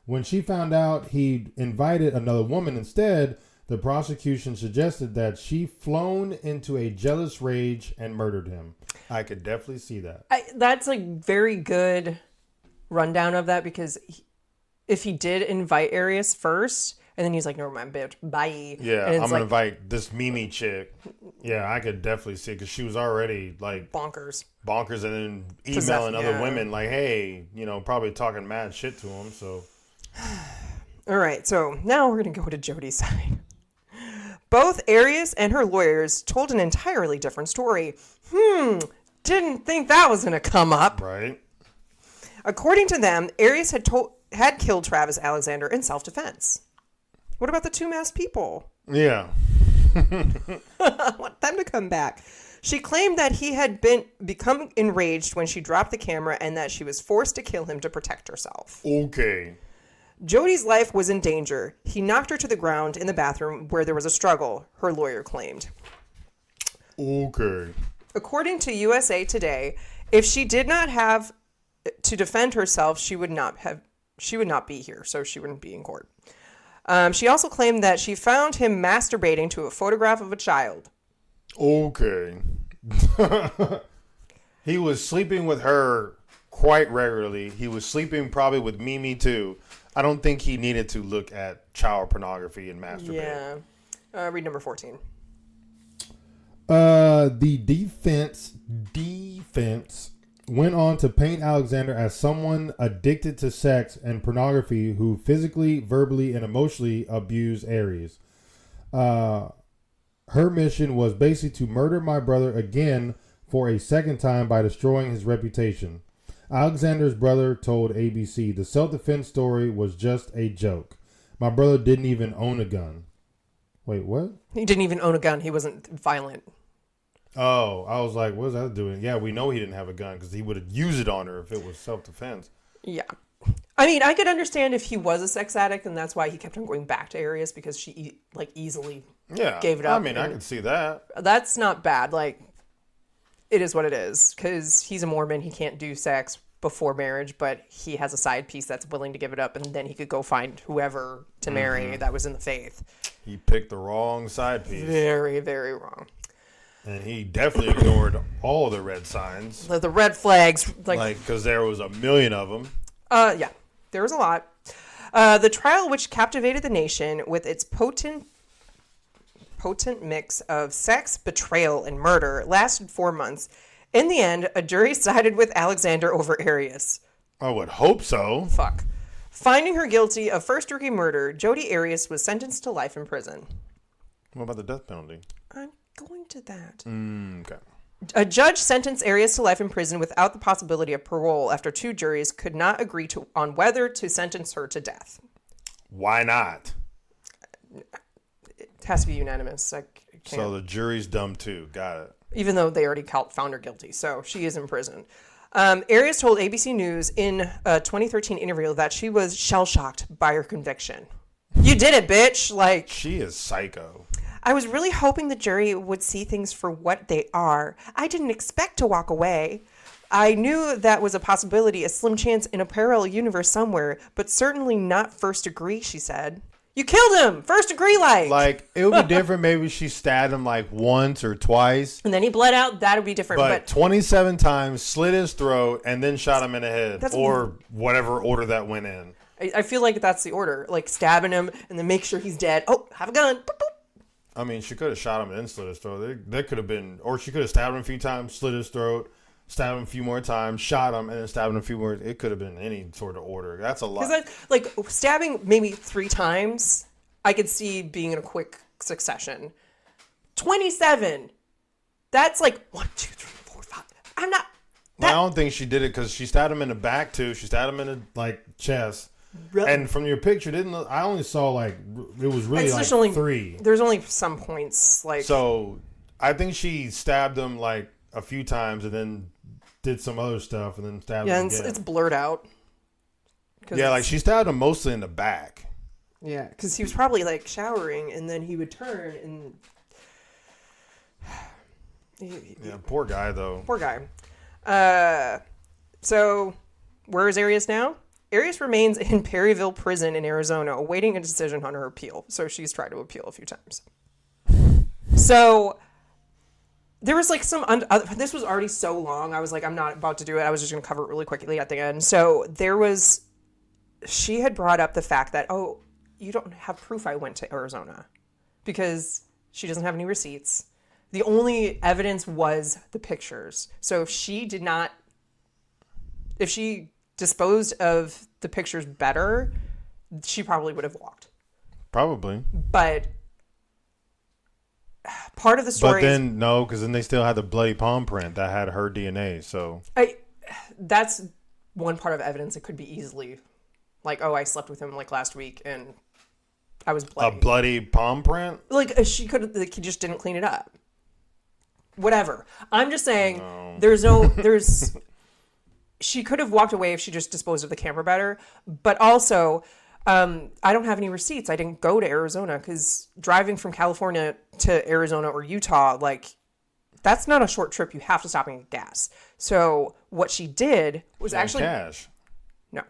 when she found out he'd invited another woman instead. The prosecution suggested that she flown into a jealous rage and murdered him. I could definitely see that. That's a very good rundown of that, because if he did invite Arias first, and then he's like, never mind, bitch, bye. Yeah, and I'm going to invite this Mimi chick. Yeah, I could definitely see it, because she was already like bonkers, and then emailing other women like, hey, probably talking mad shit to him. So, all right, so now we're going to go to Jodi's side. Both Arias and her lawyers told an entirely different story. Didn't think that was going to come up. Right. According to them, Arias had killed Travis Alexander in self-defense. What about the two masked people? Yeah. I want them to come back. She claimed that he had become enraged when she dropped the camera and that she was forced to kill him to protect herself. Okay. Jodi's life was in danger. He knocked her to the ground in the bathroom where there was a struggle, her lawyer claimed. Okay. According to USA Today, if she did not have to defend herself, she would not be here, so she wouldn't be in court. She also claimed that she found him masturbating to a photograph of a child. Okay. He was sleeping with her quite regularly. He was sleeping probably with Mimi too. I don't think he needed to look at child pornography and masturbate. Yeah. Read number 14. The defense went on to paint Alexander as someone addicted to sex and pornography who physically, verbally, and emotionally abused Arias. Her mission was basically to murder my brother again for a second time by destroying his reputation. Alexander's brother told ABC, the self-defense story was just a joke. My brother didn't even own a gun. Wait, what? He didn't even own a gun. He wasn't violent. Oh, I was like, what is that doing? Yeah, we know he didn't have a gun because he would have used it on her if it was self-defense. Yeah. I mean, I could understand if he was a sex addict and that's why he kept on going back to Arias, because she easily gave it up. I mean, I can see that. That's not bad. It is what it is, because he's a Mormon. He can't do sex before marriage, but he has a side piece that's willing to give it up, and then he could go find whoever to marry that was in the faith. He picked the wrong side piece. Very, very wrong. And he definitely ignored all the red signs. The red flags. Because there was a million of them. Yeah, there was a lot. The trial, which captivated the nation with its potent mix of sex, betrayal, and murder, lasted 4 months. In the end, a jury sided with Alexander over Arias. I would hope so. Fuck. Finding her guilty of first-degree murder, Jodi Arias was sentenced to life in prison. What about the death penalty? I'm going to that. Okay. A judge sentenced Arias to life in prison without the possibility of parole after two juries could not agree on whether to sentence her to death. Why not? It has to be unanimous. So the jury's dumb too. Got it. Even though they already found her guilty. So she is in prison. Arias told ABC News in a 2013 interview that she was shell-shocked by her conviction. You did it, bitch. She is psycho. I was really hoping the jury would see things for what they are. I didn't expect to walk away. I knew that was a possibility, a slim chance in a parallel universe somewhere, but certainly not first degree, she said. You killed him! First degree, it would be different. Maybe she stabbed him once or twice. And then he bled out. That would be different. But 27 times, slit his throat, and then shot him in the head. Or whatever order that went in. I feel like that's the order. Stabbing him and then make sure he's dead. Oh, have a gun. Boop, boop. I mean, she could have shot him and then slit his throat. That could have been, or she could have stabbed him a few times, slit his throat, stabbed him a few more times, shot him, and then stabbed him a few more. It could have been any sort of order. That's a lot. Because stabbing maybe 3 times, I could see being in a quick succession. 27. That's 1, 2, 3, 4, 5. I'm not. I don't think she did it because she stabbed him in the back too. She stabbed him in the chest. Really? And from your picture, I only saw it was really 3. There's only some points So I think she stabbed him a few times and then did some other stuff and then stabbed him again. It's blurred out. Yeah, she stabbed him mostly in the back. Yeah, because he was probably showering and then he would turn and Yeah, poor guy though. Poor guy. So where is Arias now? Arias remains in Perryville Prison in Arizona, awaiting a decision on her appeal. So she's tried to appeal a few times. So there was like this was already so long. I was like, I'm not about to do it. I was just going to cover it really quickly at the end. So she had brought up the fact that, oh, you don't have proof I went to Arizona because she doesn't have any receipts. The only evidence was the pictures. So if she disposed of the pictures better, she probably would have walked. Probably. But part of the story no, because then they still had the bloody palm print that had her DNA. So that's one part of evidence that could be easily like, oh, I slept with him like last week and I was bloody. A bloody palm print? Like he just didn't clean it up. Whatever. I'm just saying she could have walked away if she just disposed of the camera better. But also, I don't have any receipts. I didn't go to Arizona because driving from California to Arizona or Utah, like, that's not a short trip. You have to stop and get gas. So what she did was actually cash. No,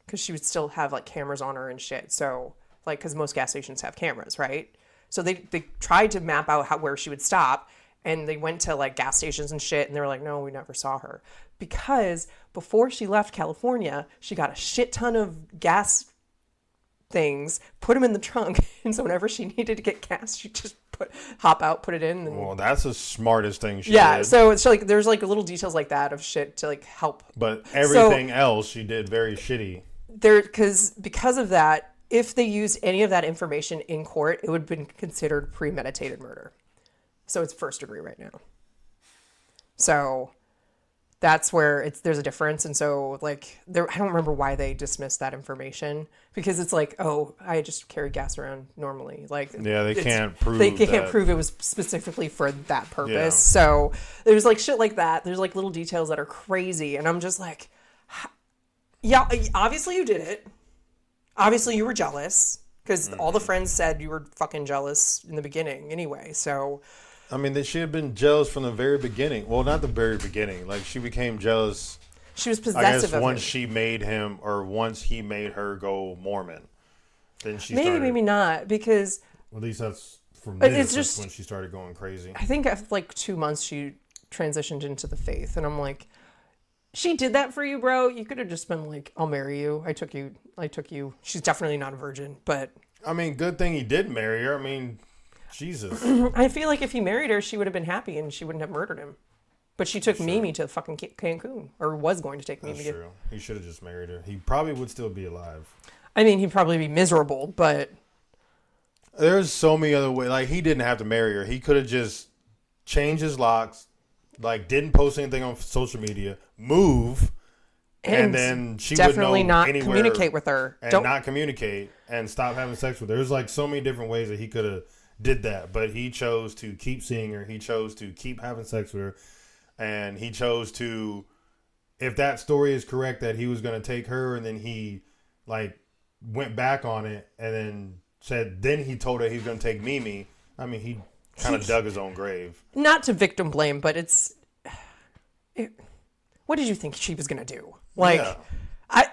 because she would still have like cameras on her and shit. So like, because most gas stations have cameras, right? So they tried to map out where she would stop. And they went to like gas stations and shit. And they were like, no, we never saw her. Because before she left California, she got a shit ton of gas things, put them in the trunk. And so whenever she needed to get gas, she just hop out, put it in. And, well, that's the smartest thing she did. Yeah. So it's like, there's like little details like that of shit to like help. But everything else she did very shitty. Because of that, if they used any of that information in court, it would have been considered premeditated murder. So it's first degree right now. So that's where there's a difference. And so like I don't remember why they dismissed that information, because it's like, oh, I just carry gas around normally. Like, yeah, they can't prove it was specifically for that purpose. Yeah. So there's like shit like that. There's like little details that are crazy. And I'm just like, yeah, obviously you did it. Obviously you were jealous because all the friends said you were fucking jealous in the beginning anyway. So I mean, she had been jealous from the very beginning. Well, not the very beginning. Like, she became jealous. She was possessive of once him. she made him, or once he made her go Mormon. Then she maybe not, because at least that's from this. It's just when she started going crazy. I think after like 2 months she transitioned into the faith, and I'm like, she did that for you, bro. You could have just been like, I'll marry you. I took you. She's definitely not a virgin, but I mean, good thing he did marry her. I mean, Jesus. I feel like if he married her, she would have been happy and she wouldn't have murdered him. But she took Mimi to fucking Cancun, or was going to take Mimi. That's true. He should have just married her. He probably would still be alive. I mean, he'd probably be miserable, but there's so many other ways. Like, he didn't have to marry her. He could have just changed his locks, like, didn't post anything on social media, move, and then she would know not anywhere communicate with her, and not communicate and stop having sex with her. There's like so many different ways that he could have did that, but he chose to keep seeing her. He chose to keep having sex with her, and he chose to, if that story is correct, that he was going to take her, and then he like went back on it and then he told her he was going to take Mimi. I mean, he kind of dug his own grave. Not to victim blame, but what did you think she was going to do? Like, yeah.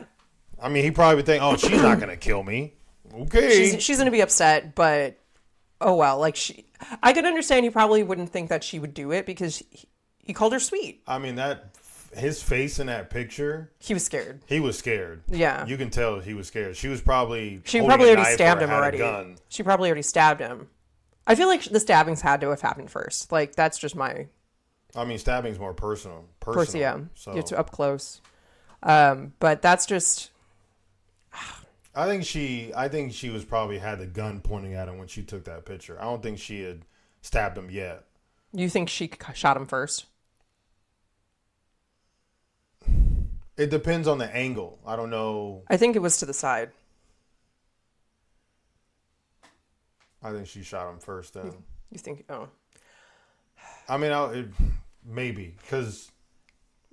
I mean, he probably would think, oh, she's not going to kill me. Okay. She's going to be upset, but oh well. Like, I could understand he probably wouldn't think that she would do it because he called her sweet. I mean, his face in that picture. He was scared. He was scared. Yeah. You can tell he was scared. She probably already stabbed him already. She probably already stabbed him. I feel like the stabbings had to have happened first. Like, that's just my... I mean, stabbing's more personal. Yeah. So. You have to up close. But that's just... I think she was probably had the gun pointing at him when she took that picture. I don't think she had stabbed him yet. You think she shot him first? It depends on the angle. I don't know. I think it was to the side. I think she shot him first then. You think? Oh. I mean, maybe. Because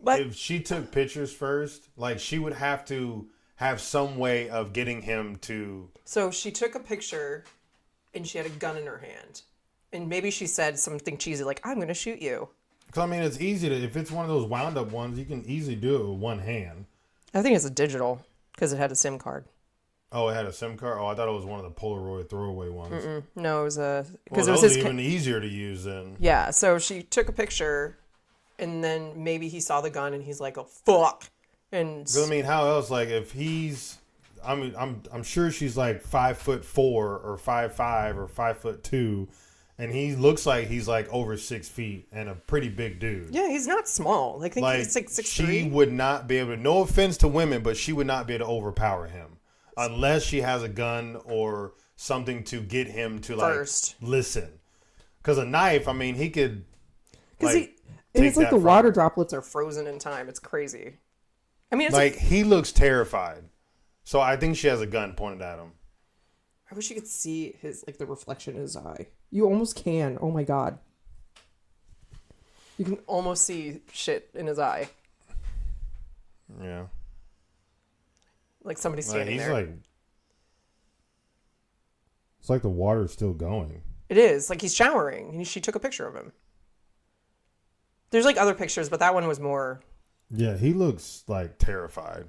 if she took pictures first, like, she would have to have some way of getting him to... So she took a picture and she had a gun in her hand. And maybe she said something cheesy like, I'm going to shoot you. Because, I mean, it's easy to, if it's one of those wound up ones, you can easily do it with one hand. I think it's a digital because it had a SIM card. Oh, it had a SIM card? Oh, I thought it was one of the Polaroid throwaway ones. Mm-mm. No, it was a... Because it was his even easier to use then. Yeah, so she took a picture, and then maybe he saw the gun, and he's like, oh, fuck. And I mean, how else? Like, if he's... I mean, I'm sure she's like 5'4" or 5'5" or 5'2", and he looks like he's like over 6 feet and a pretty big dude. Yeah, he's not small. I think he's like 6'3". She would not be able to... No offense to women, but she would not be able to overpower him. Unless she has a gun or something to get him to like listen, because a knife, I mean, he could. Because it's like the water droplets are frozen in time. It's crazy. I mean, it's like he looks terrified, so I think she has a gun pointed at him. I wish you could see his the reflection in his eye. You almost can. Oh my god, you can almost see shit in his eye. Yeah. Like somebody standing there. Like, it's like the water's still going. It is. Like he's showering. And she took a picture of him. There's like other pictures, but that one was more... Yeah, he looks like terrified.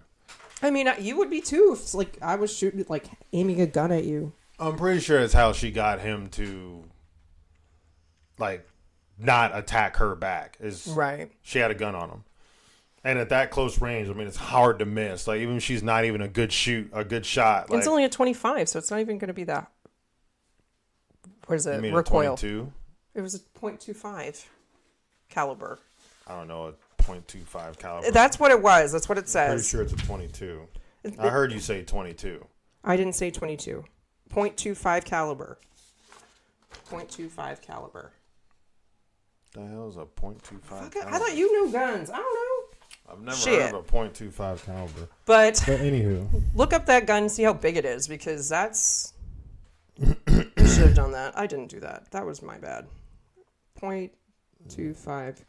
I mean, you would be too if like I was shooting, like aiming a gun at you. I'm pretty sure it's how she got him to like not attack her back. Right. She had a gun on him. And at that close range, I mean, it's hard to miss. Like, even if she's not even a good shot. Like, it's only a 25, so it's not even going to be that. What is it? You mean recoil. A 22? It was a .25 caliber. I don't know, a .25 caliber. That's what it was. That's what it says. I'm pretty sure it's a 22. I heard you say 22. I didn't say 22. .25 caliber. .25 caliber. The hell is a .25 caliber? I thought you knew guns. I don't know. I've never heard of a .25 caliber. But anywho, look up that gun and see how big it is, because that's... You should have done that. I didn't do that. That was my bad. .25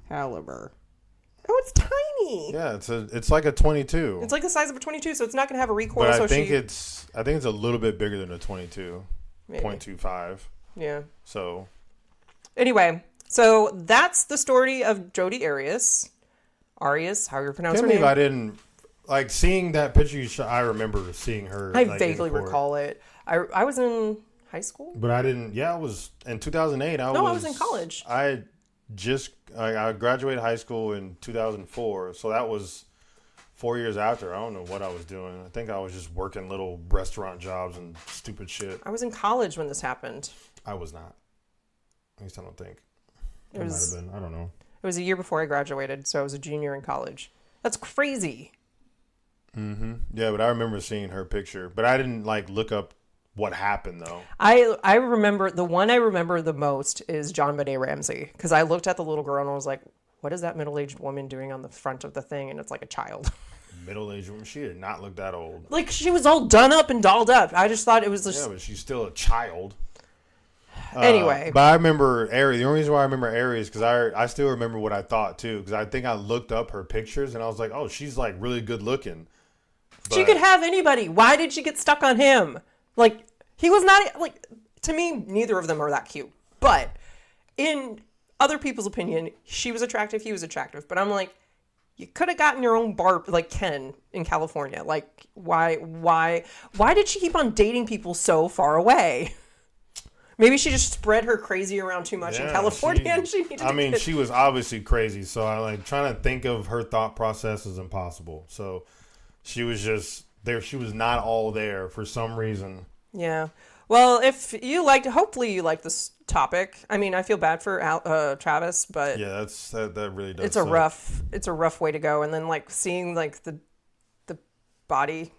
caliber. Oh, it's tiny. Yeah, it's like a 22. It's like the size of a 22, so it's not going to have a recoil. But I think it's a little bit bigger than a 22. Maybe. .25. Yeah. So. Anyway, so that's the story of Jodi Arias. Arias, how you pronounce her name? Can't believe I didn't like seeing that picture. I remember seeing her. I vaguely recall it. I was in high school, but I didn't. Yeah, I was in 2008. I was in college. I graduated high school in 2004, so that was 4 years after. I don't know what I was doing. I think I was just working little restaurant jobs and stupid shit. I was in college when this happened. I was not. At least I don't think. It might have been. I don't know. It was a year before I graduated, so I was a junior in college. That's crazy. Mm-hmm. Yeah, but I remember seeing her picture. But I didn't, look up what happened, though. I remember, the one I remember the most is John Benet Ramsey. Because I looked at the little girl and I was like, what is that middle-aged woman doing on the front of the thing? And it's like a child. Middle-aged woman? She did not look that old. Like, she was all done up and dolled up. I just thought it was just... Yeah, but she's still a child. Anyway. But I remember Arias. The only reason why I remember Arias is because I still remember what I thought, too. Because I think I looked up her pictures and I was like, oh, she's, really good looking. But she could have anybody. Why did she get stuck on him? He was not... to me, neither of them are that cute. But in other people's opinion, she was attractive, he was attractive. But I'm like, you could have gotten your own bar, like Ken in California. Why did she keep on dating people so far away? Maybe she just spread her crazy around too much in California, and she needed to she was obviously crazy. So I trying to think of her thought process is impossible. So she was just there. She was not all there for some reason. Yeah. Well, hopefully you like this topic. I mean, I feel bad for Travis, but yeah, that really does. It's a rough way to go. And then seeing the body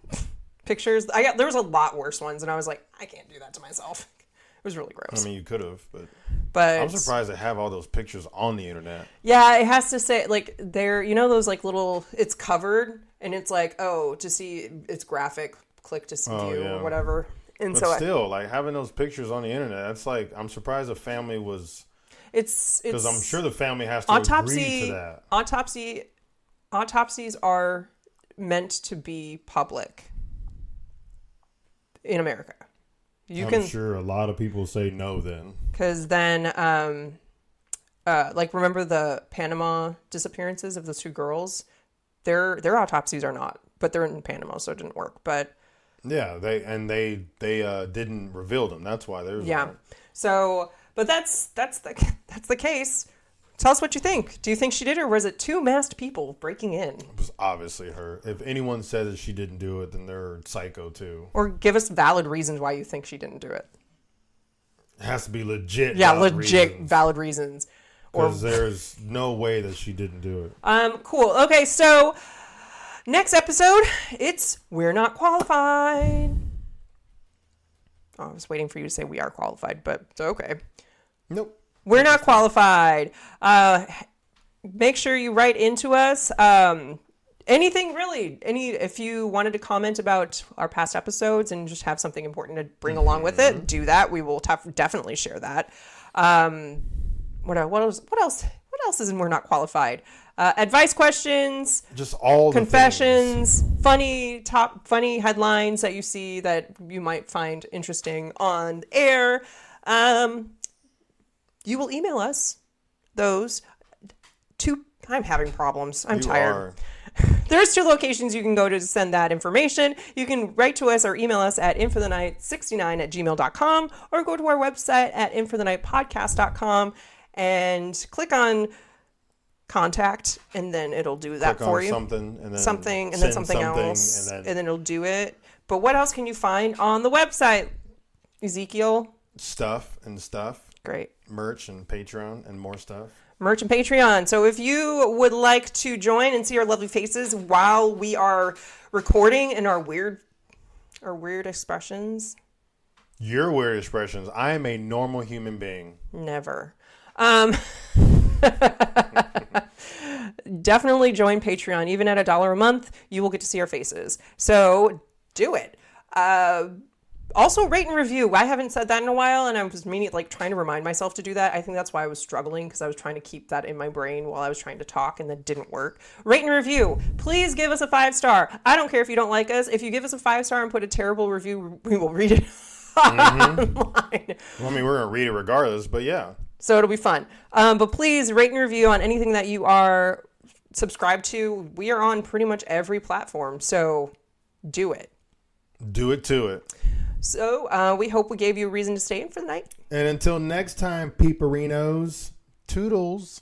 pictures, there was a lot worse ones, and I was like, I can't do that to myself. It was really gross. I mean, you could have, but I'm surprised they have all those pictures on the internet. Yeah, it has to say they're those little, it's covered and it's to see it's graphic, click to see view or whatever. And but still, having those pictures on the internet, that's I'm surprised the family was. It's because I'm sure the family has to agree to that. Autopsies are meant to be public in America. I'm sure a lot of people say no then. Because then, like, remember the Panama disappearances of those two girls? Their autopsies are not, but they're in Panama, so it didn't work. But yeah, they didn't reveal them. That's why there's So, but that's the case. Tell us what you think. Do you think she did, or was it two masked people breaking in? It was obviously her. If anyone says that she didn't do it, then they're psycho too. Or give us valid reasons why you think she didn't do it. It has to be legit. Yeah, valid reasons. Because there's no way that she didn't do it. Cool. Okay, so next episode, it's We're Not Qualified. Oh, I was waiting for you to say we are qualified, but it's okay. Nope. We're not qualified. Make sure you write into us. Anything really. If you wanted to comment about our past episodes and just have something important to bring along with it, do that. We will definitely share that. What else? What else is in We're Not Qualified? Advice questions, just all confessions, funny headlines that you see that you might find interesting on air. You will email us those two. I'm having problems. I'm tired. There's two locations you can go to send that information. You can write to us or email us at inforthenight69@gmail.com, or go to our website at inforthenightpodcast.com and click on contact, and then it'll do that for you. Something and then something else, and then it'll do it. But what else can you find on the website, Ezekiel? Stuff. Great. Merch and Patreon and more stuff. Merch and Patreon. So if you would like to join and see our lovely faces while we are recording and our weird expressions. Your weird expressions. I am a normal human being. Never. Definitely join Patreon. Even at $1 a month, you will get to see our faces. So do it. Also, rate and review. I haven't said that in a while, and I was trying to remind myself to do that. I think that's why I was struggling, because I was trying to keep that in my brain while I was trying to talk, and that didn't work. Rate and review. Please give us a 5-star. I don't care if you don't like us. If you give us a 5-star and put a terrible review, we will read it online. Well, I mean, we're going to read it regardless, but yeah. So it'll be fun. But please rate and review on anything that you are subscribed to. We are on pretty much every platform, so do it. Do it to it. So we hope we gave you a reason to stay in for the night. And until next time, peeperinos, toodles.